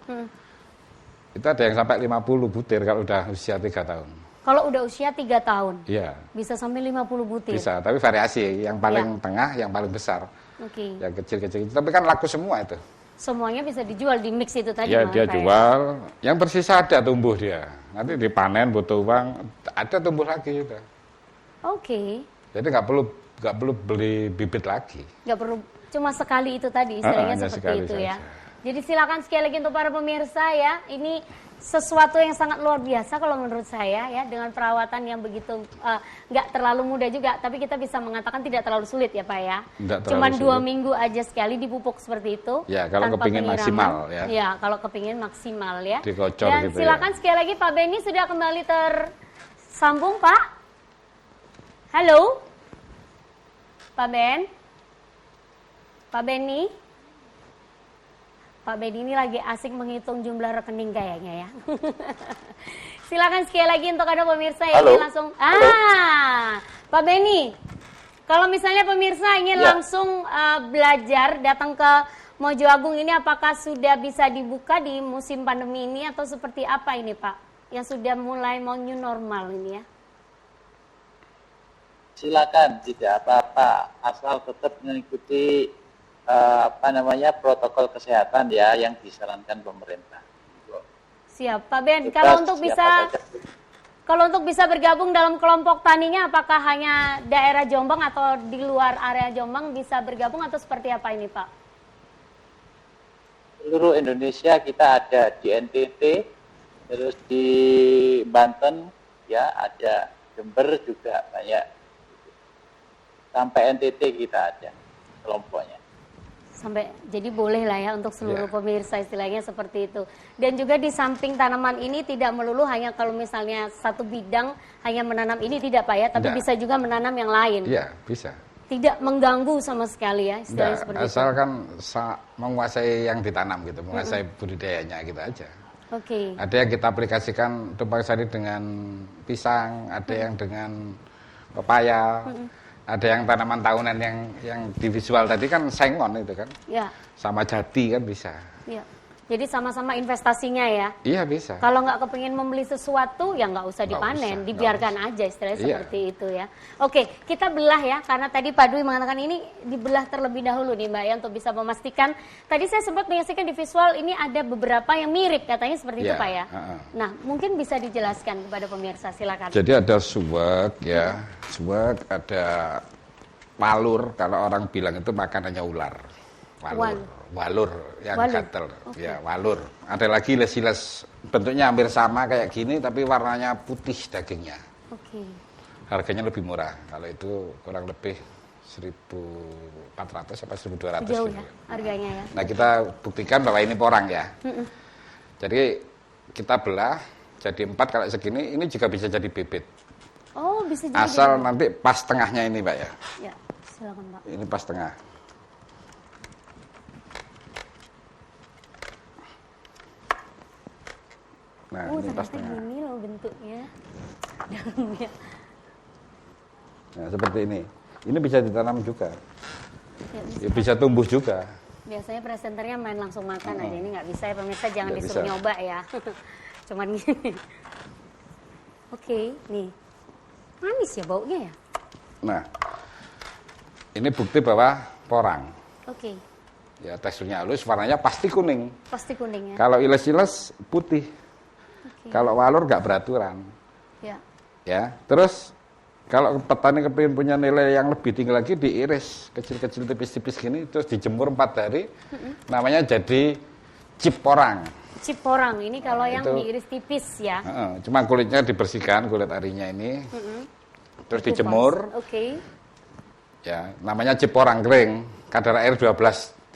Itu ada yang sampai 50 butir kalau udah usia 3 tahun. Kalau udah usia 3 tahun? Iya. Bisa sampai 50 butir? Bisa, tapi variasi. Yang paling tengah, yang paling besar. Yang kecil-kecil. Tapi kan laku semua itu. Semuanya bisa dijual di mix itu tadi? Iya, dia jual. Yang tersisa ada tumbuh dia. Nanti dipanen, butuh uang, ada tumbuh lagi. Udah. Jadi nggak perlu beli bibit lagi. Nggak perlu, cuma sekali itu tadi, istilahnya seperti itu ya. Jadi silakan sekali lagi untuk para pemirsa ya, ini sesuatu yang sangat luar biasa kalau menurut saya ya, dengan perawatan yang begitu nggak terlalu mudah juga, tapi kita bisa mengatakan tidak terlalu sulit ya Pak ya. Cuma 2 minggu aja sekali dipupuk seperti itu. Ya kalau kepingin maksimal ya. Ya kalau kepingin maksimal ya. Dikocor dan gitu silakan sekali lagi Pak Benny sudah kembali tersambung Pak. Halo, Pak Ben, Pak Benny. Pak Benny ini lagi asik menghitung jumlah rekening kayaknya ya. Silakan sekali lagi untuk ada pemirsa yang ingin langsung. Pak Benny, kalau misalnya pemirsa ingin langsung belajar datang ke Mojo Agung ini, apakah sudah bisa dibuka di musim pandemi ini atau seperti apa ini Pak? Yang sudah mulai mau new normal ini ya? Silakan, tidak apa-apa, asal tetap mengikuti protokol kesehatan ya yang disarankan pemerintah. Siap, Pak Ben. Kalau untuk bisa bergabung dalam kelompok taninya, apakah hanya daerah Jombang atau di luar area Jombang bisa bergabung atau seperti apa ini, Pak? Seluruh Indonesia kita ada di NTT, Terus di Banten ya ada, Jember juga banyak. Sampai NTT kita ada kelompoknya. Sampai, jadi boleh lah ya untuk seluruh pemirsa istilahnya seperti itu. Dan juga di samping tanaman ini tidak melulu hanya kalau misalnya satu bidang hanya menanam ini, tidak Pak ya, tapi bisa juga menanam yang lain. Iya, bisa. Tidak mengganggu sama sekali ya istilahnya seperti itu. Asalkan menguasai yang ditanam gitu, menguasai budidayanya gitu aja. Oke. Ada yang kita aplikasikan tumpang sari dengan pisang, ada yang dengan pepaya. Ada yang tanaman tahunan yang di visual tadi kan sengon itu kan, sama jati kan bisa. Ya. Jadi sama-sama investasinya ya. Iya bisa. Kalau nggak kepingin membeli sesuatu ya nggak usah dipanen, dibiarkan aja istilahnya seperti itu ya. Oke, kita belah ya karena tadi Pak Dwi mengatakan ini dibelah terlebih dahulu nih Mbak ya untuk bisa memastikan. Tadi saya sempat menyaksikan di visual ini ada beberapa yang mirip katanya seperti itu Pak ya. Nah mungkin bisa dijelaskan kepada pemirsa, silakan. Jadi ada suwek ya, suwek, ada walur. Kalau orang bilang itu makanannya ular. Walur yang gatel, ya walur. Ada lagi les-les, bentuknya hampir sama kayak gini, tapi warnanya putih dagingnya. Oke. Harganya lebih murah. Kalau itu kurang lebih 1.400 sampai 1.200. Jauh ya harganya ya. Nah kita buktikan bahwa ini porang ya. Jadi kita belah jadi 4 kalau segini, ini juga bisa jadi bibit. Oh bisa jadi. Asal nanti pas tengahnya ini Pak ya. Ya silakan Pak. Ini pas tengah. Nah, ini pas tengah. Gini loh bentuknya. Dalamnya. Nah, seperti ini. Ini bisa ditanam juga. Ya, bisa tumbuh juga. Biasanya presenternya main langsung makan aja. Ini nggak bisa ya pemirsa, jangan disuruh nyoba ya. Cuman gini. Oke, nih. Manis ya baunya ya? Nah, ini bukti bahwa porang. Oke. Ya, teksturnya halus, warnanya pasti kuning. Pasti kuning ya? Kalau iles-iles putih. Kalau walur nggak beraturan. Ya. Terus kalau petani kepingin punya nilai yang lebih tinggi lagi, diiris kecil-kecil tipis-tipis gini, terus dijemur 4 hari. Namanya jadi cip porang. Cip porang ini kalau yang diiris tipis ya. Cuma kulitnya dibersihkan, kulit arinya ini. Terus dijemur. Oke. Ya, namanya cip porang kering. Kadar air 13%.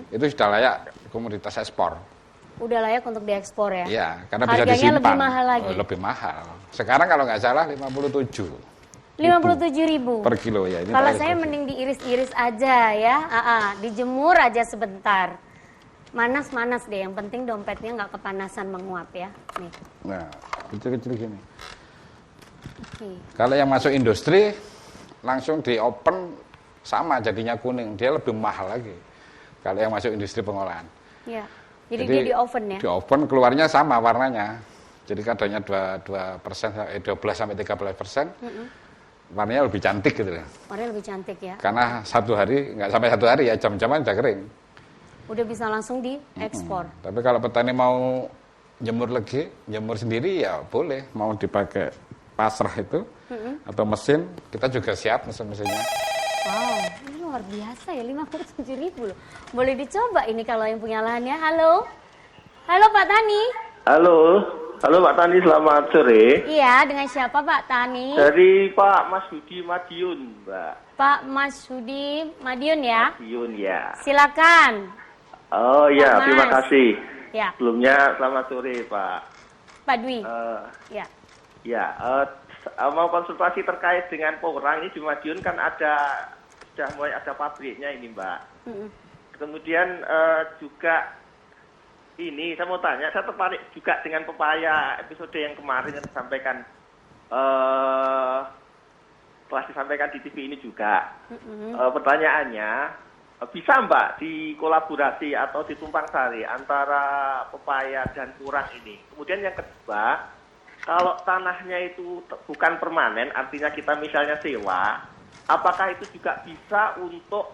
Itu sudah layak komoditas ekspor. Udah layak untuk diekspor ya? Iya, karena harganya bisa disimpan. Lebih mahal lagi? Lebih mahal. Sekarang kalau nggak salah 57. 57.000 per kilo ya. Ini kalau saya mending diiris-iris aja ya, dijemur aja sebentar. Manas-manas deh, yang penting dompetnya nggak kepanasan menguap ya. Nih. Nah, kecil-kecil gini. Okay. Kalau yang masuk industri, langsung di open sama jadinya kuning, dia lebih mahal lagi. Kalau yang masuk industri pengolahan. Ya. Jadi dia di oven ya? Di oven keluarnya sama warnanya. Jadi kadarnya 12 sampai 13%. Warnanya lebih cantik gitu ya. Warnanya lebih cantik ya. Karena nggak sampai 1 hari ya, jam-jaman udah kering. Udah bisa langsung diekspor. Tapi kalau petani mau jemur lagi, jemur sendiri ya boleh. Mau dipakai pasrah itu atau mesin, kita juga siap mesin-mesinnya. Wow, ini luar biasa ya, 57.000 loh. Boleh dicoba ini kalau yang punya lahannya. Halo? Halo Pak Tani? Halo Pak Tani, selamat sore. Iya, dengan siapa Pak Tani? Dari Pak Mas Hudi Madiun, Mbak. Pak Mas Hudi Madiun ya? Madiun ya. Silakan. Oh iya, terima kasih. Ya. Sebelumnya selamat sore Pak. Pak Dwi. Ya. Ya, mau konsultasi terkait dengan porang ini di Madiun kan sudah mulai ada pabriknya ini Mbak. Kemudian juga ini saya mau tanya, saya tertarik juga dengan pepaya episode yang kemarin yang disampaikan telah disampaikan di TV ini juga. Pertanyaannya, bisa Mbak dikolaborasi atau ditumpang sari antara pepaya dan kurang ini? Kemudian yang kedua, kalau tanahnya itu bukan permanen, artinya kita misalnya sewa, apakah itu juga bisa untuk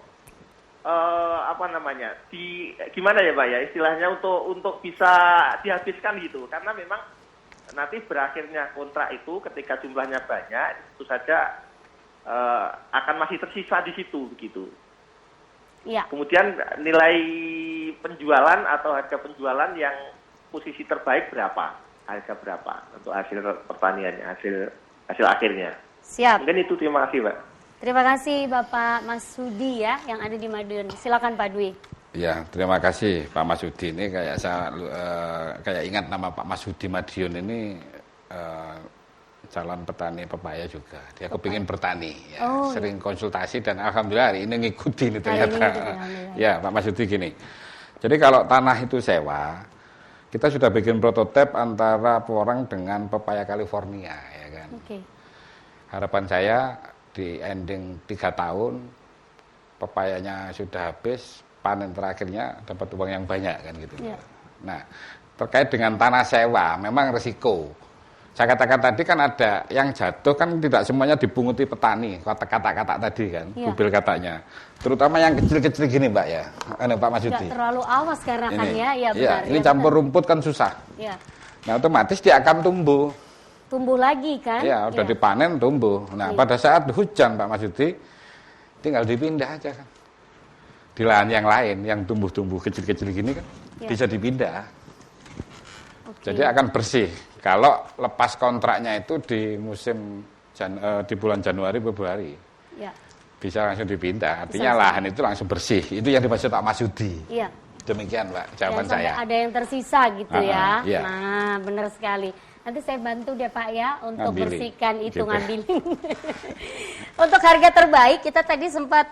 gimana ya Pak ya istilahnya untuk bisa dihabiskan gitu, karena memang nanti berakhirnya kontrak itu ketika jumlahnya banyak itu saja akan masih tersisa di situ begitu. Ya. Kemudian nilai penjualan atau harga penjualan yang posisi terbaik berapa, harga berapa untuk hasil pertaniannya, hasil akhirnya. Siap. Mungkin itu, terima kasih Mbak. Terima kasih Bapak Masudi ya yang ada di Madiun. Silakan Pak Dwi. Ya, terima kasih Pak Masudi. Ini kayak saya kayak ingat nama Pak Masudi Madiun ini calon petani pepaya juga. Dia kepingin bertani, ya. Sering konsultasi dan alhamdulillah hari ini ngikuti ini ternyata. Ya, Pak Masudi gini. Jadi kalau tanah itu sewa, kita sudah bikin prototipe antara porang dengan pepaya California, ya kan. Harapan saya di ending 3 tahun pepayanya sudah habis, panen terakhirnya dapat uang yang banyak kan gitu. Nah, terkait dengan tanah sewa memang resiko. Saya katakan tadi kan ada yang jatuh kan tidak semuanya dipunguti petani, kata-kata tadi kan, kubil katanya. Terutama yang kecil-kecil gini Mbak ya, Pak Masudi. Tidak terlalu awas karena kan ya benar. Ini campur rumput kan susah. Nah otomatis dia akan tumbuh. Tumbuh lagi kan? Ya udah dipanen tumbuh. Nah pada saat hujan Pak Masudi, tinggal dipindah aja kan. Di lahan yang lain yang tumbuh-tumbuh kecil-kecil gini kan bisa dipindah. Jadi akan bersih. Kalau lepas kontraknya itu di musim di bulan Januari Februari, bisa langsung dipindah. Artinya lahan itu langsung bersih. Itu yang dimaksud Pak Masudi. Demikian Pak jawaban saya. Ada yang tersisa gitu ya. Nah benar sekali. Nanti saya bantu deh Pak ya untuk bersihkan itu, ngambilin. Untuk harga terbaik kita tadi sempat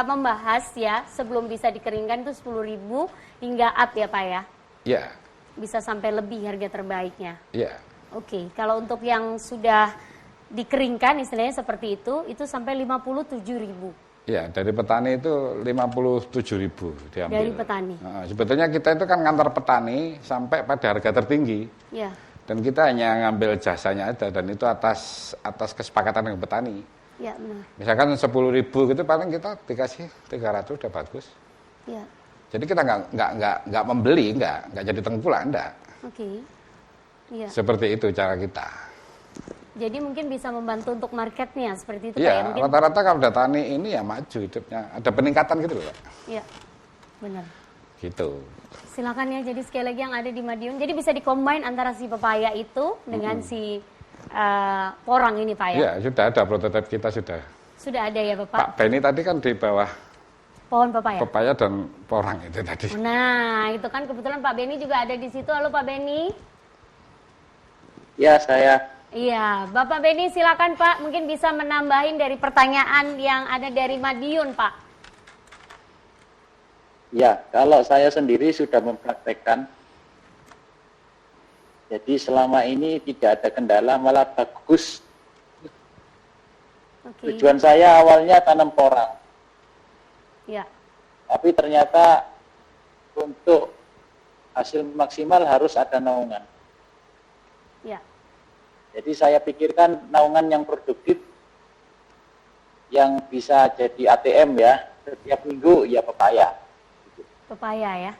membahas ya, sebelum bisa dikeringkan itu 10.000 hingga up ya Pak ya. Iya. Bisa sampai lebih harga terbaiknya. Iya. Oke, kalau untuk yang sudah dikeringkan istilahnya seperti itu sampai 57.000. Iya, dari petani itu 57.000 diambil. Dari petani. Sebetulnya kita itu kan ngantar petani sampai pada harga tertinggi. Iya. Dan kita hanya ngambil jasanya aja dan itu atas kesepakatan dengan petani. Iya, benar. Misalkan 10.000 gitu paling kita dikasih 300 udah bagus. Iya. Jadi kita nggak membeli, nggak jadi tengkulak, enggak. Iya. Seperti itu cara kita. Jadi mungkin bisa membantu untuk marketnya seperti itu Iya, Pak ya. rata-rata kalau udah tani ini ya maju hidupnya, ada peningkatan gitu loh Pak. Iya, benar. Gitu. Silakan ya, jadi sekali lagi yang ada di Madiun, jadi bisa dikombin antara si pepaya itu dengan si porang ini Pak ya. Iya, sudah ada prototipe kita sudah. Sudah ada ya Bapak. Pak Beni tadi kan di bawah pohon pepaya. Pepaya dan porang itu tadi. Nah, itu kan kebetulan Pak Beni juga ada di situ. Halo Pak Beni. Ya, saya. Iya, Bapak Beni silakan Pak, mungkin bisa menambahin dari pertanyaan yang ada dari Madiun Pak. Ya, kalau saya sendiri sudah mempraktekkan. Jadi selama ini tidak ada kendala, malah bagus. Tujuan saya awalnya tanam porang. Ya. Tapi ternyata untuk hasil maksimal harus ada naungan. Ya. Jadi saya pikirkan naungan yang produktif, yang bisa jadi ATM ya, setiap minggu ya pepaya. Pepaya ya.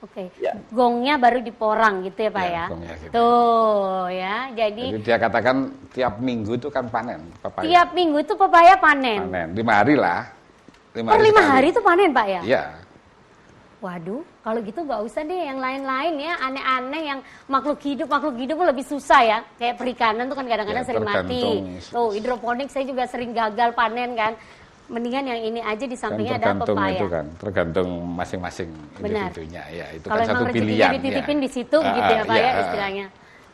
Oke. Ya. Gongnya baru di porang gitu ya Pak ya. Gitu. Tuh ya, jadi dia katakan tiap minggu itu kan panen pepaya. Tiap minggu itu pepaya panen. 5 hari lah. 5 hari itu panen Pak ya? Iya. Waduh, kalau gitu nggak usah deh yang lain-lain ya, aneh-aneh yang makhluk hidup lebih susah ya. Kayak perikanan tuh kan kadang-kadang sering mati. Tuh hidroponik saya juga sering gagal panen kan. Mendingan yang ini aja di sampingnya ada pepaya. Itu kan tergantung masing-masing individunya. Ya, itu kalau kan satu pilihan. Kalau emang dititipin di situ gitu ya Pak ya istilahnya.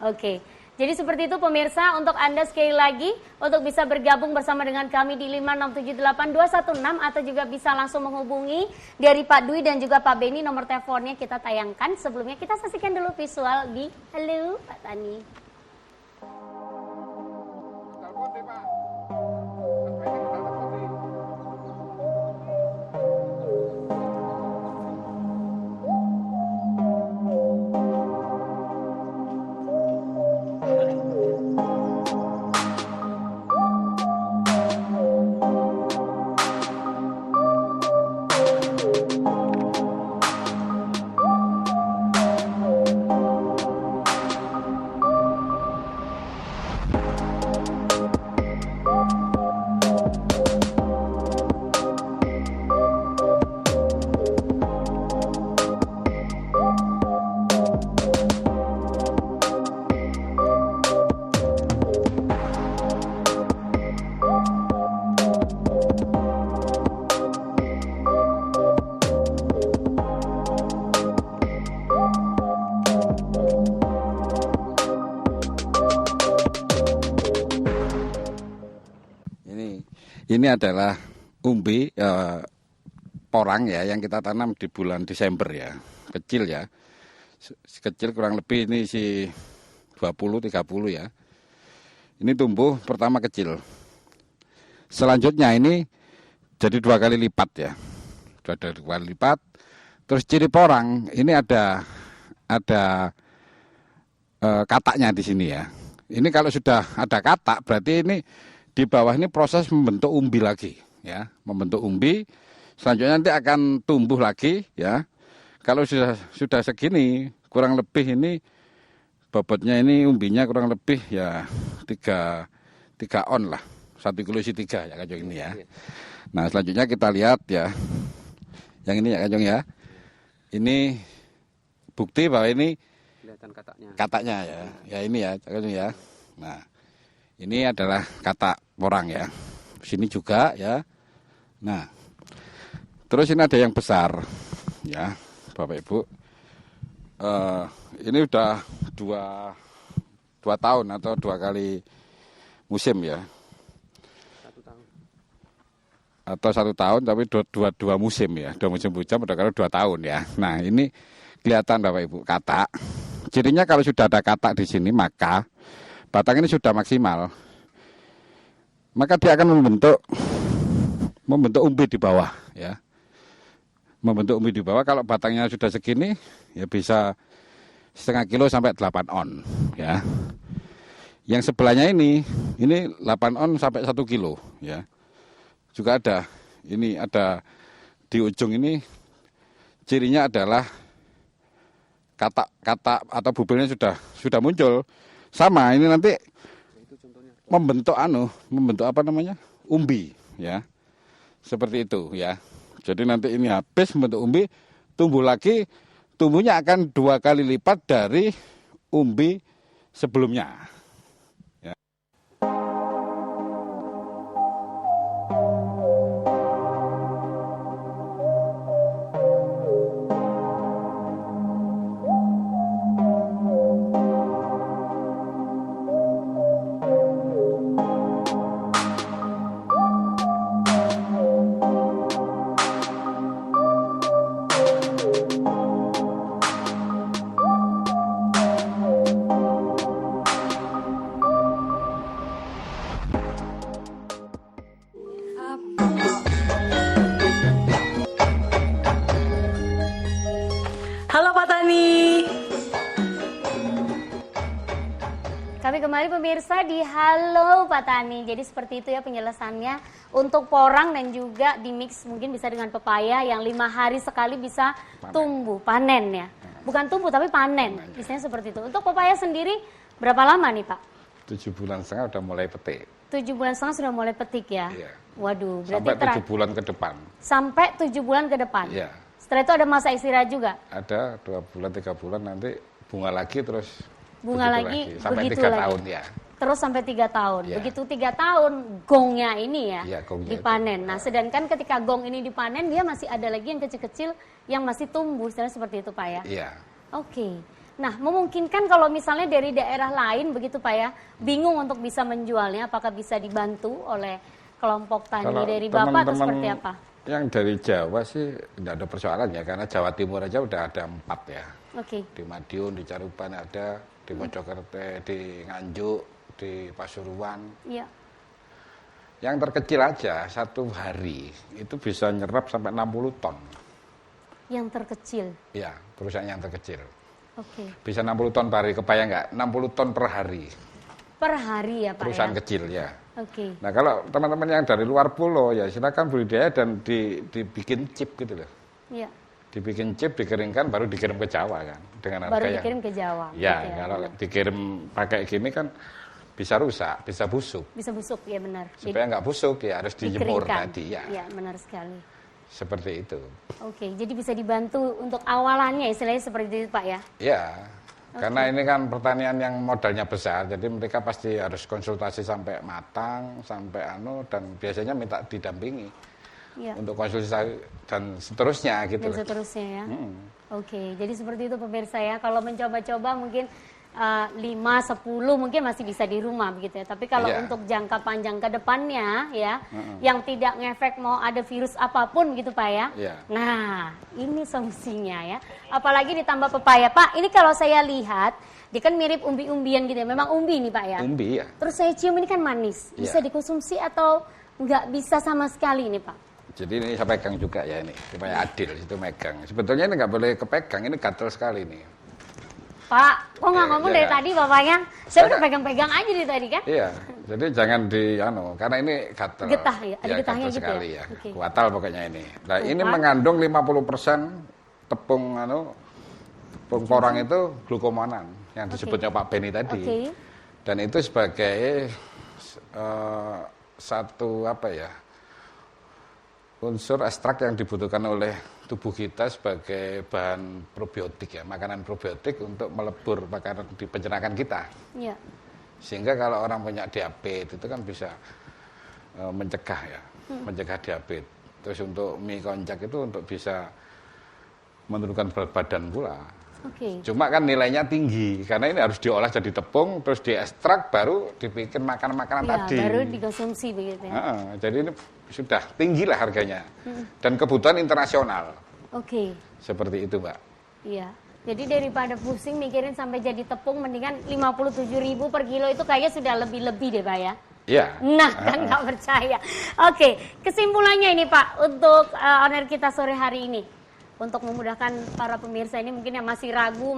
Oke. Jadi seperti itu pemirsa, untuk Anda sekali lagi untuk bisa bergabung bersama dengan kami di 5678216 atau juga bisa langsung menghubungi dari Pak Dwi dan juga Pak Beni, nomor teleponnya kita tayangkan. Sebelumnya kita saksikan dulu visual di Halo Pak Tani. ini adalah umbi porang ya yang kita tanam di bulan Desember ya. Kecil ya. Kecil kurang lebih ini si 20-30 ya. Ini tumbuh pertama kecil. Selanjutnya ini jadi 2 kali lipat ya. Sudah 2 kali lipat. Terus ciri porang ini ada kataknya di sini ya. Ini kalau sudah ada katak berarti ini di bawah ini proses membentuk umbi lagi ya, membentuk umbi. Selanjutnya nanti akan tumbuh lagi ya. Kalau sudah segini kurang lebih ini bobotnya ini umbinya kurang lebih ya 3 on lah. 1 kilo isi 3 ya Kajong ini ya. Nah selanjutnya kita lihat ya. Yang ini ya Kajong ya. Ini bukti bahwa ini kelihatan kataknya ya. Ya ini ya Kajong ya. Nah ini adalah katak porang ya. Sini juga ya. Nah terus ini ada yang besar ya Bapak Ibu. Ini udah 2 tahun atau 2 kali musim ya. 1 tahun. Atau 1 tahun tapi 2 musim ya. 2 musim hujan udah kali 2 tahun ya. Nah ini kelihatan Bapak Ibu katak. Cirinya kalau sudah ada katak di sini maka batang ini sudah maksimal. Maka dia akan membentuk umbi di bawah ya. Membentuk umbi di bawah. Kalau batangnya sudah segini ya bisa setengah kilo sampai 8 on ya. Yang sebelahnya ini 8 on sampai 1 kilo ya. Juga ada. Ini ada di ujung ini cirinya adalah katak atau bubilnya sudah muncul. Sama ini nanti membentuk apa namanya? Umbi ya. Seperti itu ya. Jadi nanti ini habis membentuk umbi, tumbuh lagi, tumbuhnya akan 2 kali lipat dari umbi sebelumnya. Ya. Kami kembali pemirsa di Halo Pak Tani. Jadi seperti itu ya penjelasannya untuk porang dan juga di mix mungkin bisa dengan pepaya yang 5 hari sekali bisa tumbuh, panen ya. Bukan tumbuh tapi panen. Biasanya seperti itu. Untuk pepaya sendiri berapa lama nih Pak? 7 bulan setengah udah mulai petik. 7 bulan setengah sudah mulai petik ya? Iya. Waduh, berarti sampai 7 bulan ke depan. Sampai 7 bulan ke depan? Iya. Setelah itu ada masa istirahat juga? Ada 2 bulan, 3 bulan nanti bunga lagi terus bunga lagi sampai begitu 3 lagi. tahun ya. Terus sampai 3 tahun. Ya. Begitu 3 tahun gongnya ini ya, gongnya dipanen. itu. Nah, sedangkan ketika gong ini dipanen dia masih ada lagi yang kecil-kecil yang masih tumbuh, misalnya seperti itu Pak ya. Iya. Oke. Nah, memungkinkan kalau misalnya dari daerah lain begitu Pak ya, bingung untuk bisa menjualnya, apakah bisa dibantu oleh kelompok tani Kalau dari Bapak atau teman-teman seperti apa? Yang dari Jawa sih tidak ada persoalan ya, karena Jawa Timur aja udah ada 4 ya. Oke. Di Madiun, di Caruban ada, di Mojokerto, di Nganjuk, di Pasuruan. Iya. Yang terkecil aja 1 hari itu bisa nyerap sampai 60 ton. Yang terkecil? Iya, perusahaan yang terkecil. Oke. Bisa 60 ton per hari, kebayang nggak? 60 ton per hari. Per hari ya Pak Perusahaan ya? kecil ya. Oke. Nah kalau teman-teman yang dari luar pulau ya silakan budidaya dan dibikin chip gitu loh. Iya. Dibikin chip, dikeringkan, baru dikirim ke Jawa kan dengan harga Baru yang dikirim ke Jawa. ya, gitu kalau dikirim pakai gini kan bisa rusak, bisa busuk. Bisa busuk ya benar. Supaya nggak busuk ya harus dijemur tadi ya. Iya benar sekali. Seperti itu. Oke, jadi bisa dibantu untuk awalannya istilahnya seperti itu Pak ya? Ya, karena ini kan pertanian yang modalnya besar, jadi mereka pasti harus konsultasi sampai matang, sampai dan biasanya minta didampingi. Ya. Untuk konsultasi dan seterusnya gitu. Dan seterusnya ya. Oke, jadi seperti itu pemirsa ya. Kalau mencoba-coba mungkin 5, 10 mungkin masih bisa di rumah begitu ya. Tapi kalau untuk jangka panjang ke depannya ya, yang tidak ngefek mau ada virus apapun gitu Pak ya. Nah, ini solusinya ya. Apalagi ditambah pepaya. Pak, ini kalau saya lihat, dia kan mirip umbi-umbian gitu ya. Memang umbi nih Pak ya. Umbi ya. Terus saya cium ini kan manis. Bisa dikonsumsi atau nggak bisa sama sekali nih Pak? Jadi ini saya pegang juga ya ini. Supaya adil, itu megang. Sebetulnya ini nggak boleh kepegang, ini gatel sekali nih. Pak, kok nggak ngomong dari tadi bapaknya? Saya udah pegang-pegang aja dari tadi kan? Iya, jadi jangan karena ini gatel. Getah ya, ada getahnya gitu sekali ya? Okay. Kuatal pokoknya ini. Nah ini mengandung 50% tepung porang itu glukomonan yang disebutnya Pak Beni tadi. Dan itu sebagai satu unsur ekstrak yang dibutuhkan oleh tubuh kita sebagai bahan probiotik ya, makanan probiotik untuk melebur makanan di pencernaan kita. Iya. Sehingga kalau orang punya diabetes itu kan bisa mencegah mencegah diabetes. Terus untuk mie konjac itu untuk bisa menurunkan berat badan pula. Cuma kan nilainya tinggi karena ini harus diolah jadi tepung terus diekstrak baru dibikin makanan-makanan tadi. Baru dikonsumsi begitu ya. Jadi ini sudah tinggi lah harganya dan kebutuhan internasional. Seperti itu Mbak. Iya. Jadi daripada pusing mikirin sampai jadi tepung mendingan 57.000 per kilo itu kayaknya sudah lebih-lebih deh Pak ya. Iya. Nah kan nggak percaya. Kesimpulannya ini Pak untuk owner kita sore hari ini. Untuk memudahkan para pemirsa ini mungkin yang masih ragu,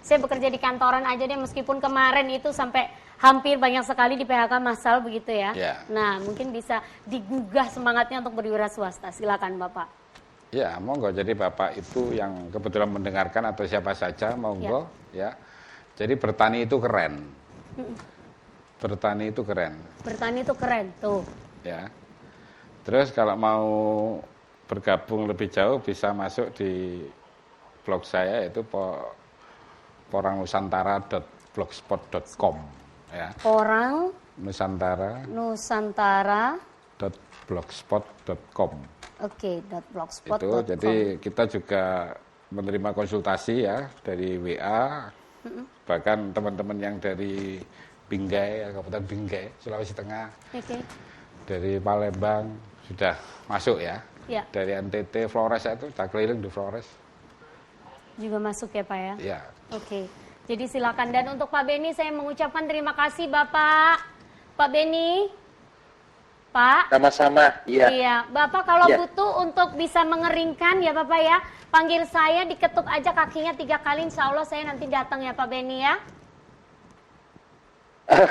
saya bekerja di kantoran aja deh meskipun kemarin itu sampai hampir banyak sekali di PHK massal begitu ya. Nah mungkin bisa digugah semangatnya untuk berwira swasta. Silakan Bapak. Ya monggo, jadi Bapak itu yang kebetulan mendengarkan atau siapa saja monggo ya. Jadi bertani itu keren. Bertani itu keren. Bertani itu keren tuh. Ya. Terus kalau mau bergabung lebih jauh bisa masuk di blog saya yaitu porangnusantara.blogspot.com ya. Porang Nusantara.blogspot.com. .blogspot.com. Itu jadi kita juga menerima konsultasi ya dari WA. Bahkan teman-teman yang dari Binjai, Kabupaten Binjai, Sulawesi Tengah. Dari Palembang sudah masuk ya. Dari NTT Flores itu tak keliling di Flores. Juga masuk ya Pak ya? Iya. Jadi silakan. Dan untuk Pak Beni saya mengucapkan terima kasih Bapak. Pak Beni. Pak. Sama-sama. Iya. Iya. Bapak kalau butuh untuk bisa mengeringkan ya Bapak ya. Panggil saya, diketuk aja kakinya 3 kali. Insya Allah saya nanti datang ya Pak Beni ya.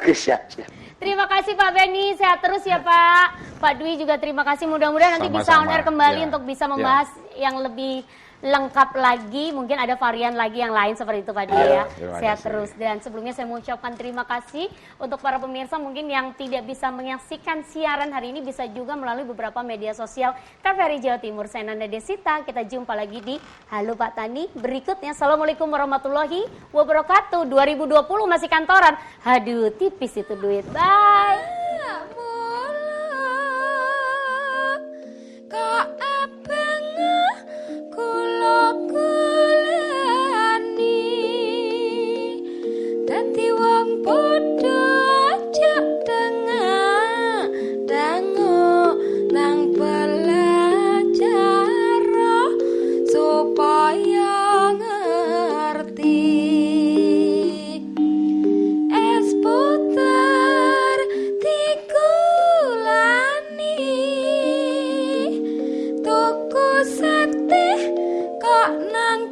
Siap. Terima kasih Pak Beni, sehat terus ya Pak. Pak Dwi juga terima kasih, mudah-mudahan nanti bisa owner kembali untuk bisa membahas yang lebih lengkap lagi, mungkin ada varian lagi yang lain seperti itu Pak Dwi ya. Sehat terus. Dan sebelumnya saya mengucapkan terima kasih untuk para pemirsa mungkin yang tidak bisa menyaksikan siaran hari ini bisa juga melalui beberapa media sosial TVRI Jawa Timur. Saya Nanda Desita, kita jumpa lagi di Halo Pak Tani berikutnya. Assalamualaikum warahmatullahi wabarakatuh. 2020 masih kantoran. Aduh, tipis itu duit. Bye. Nang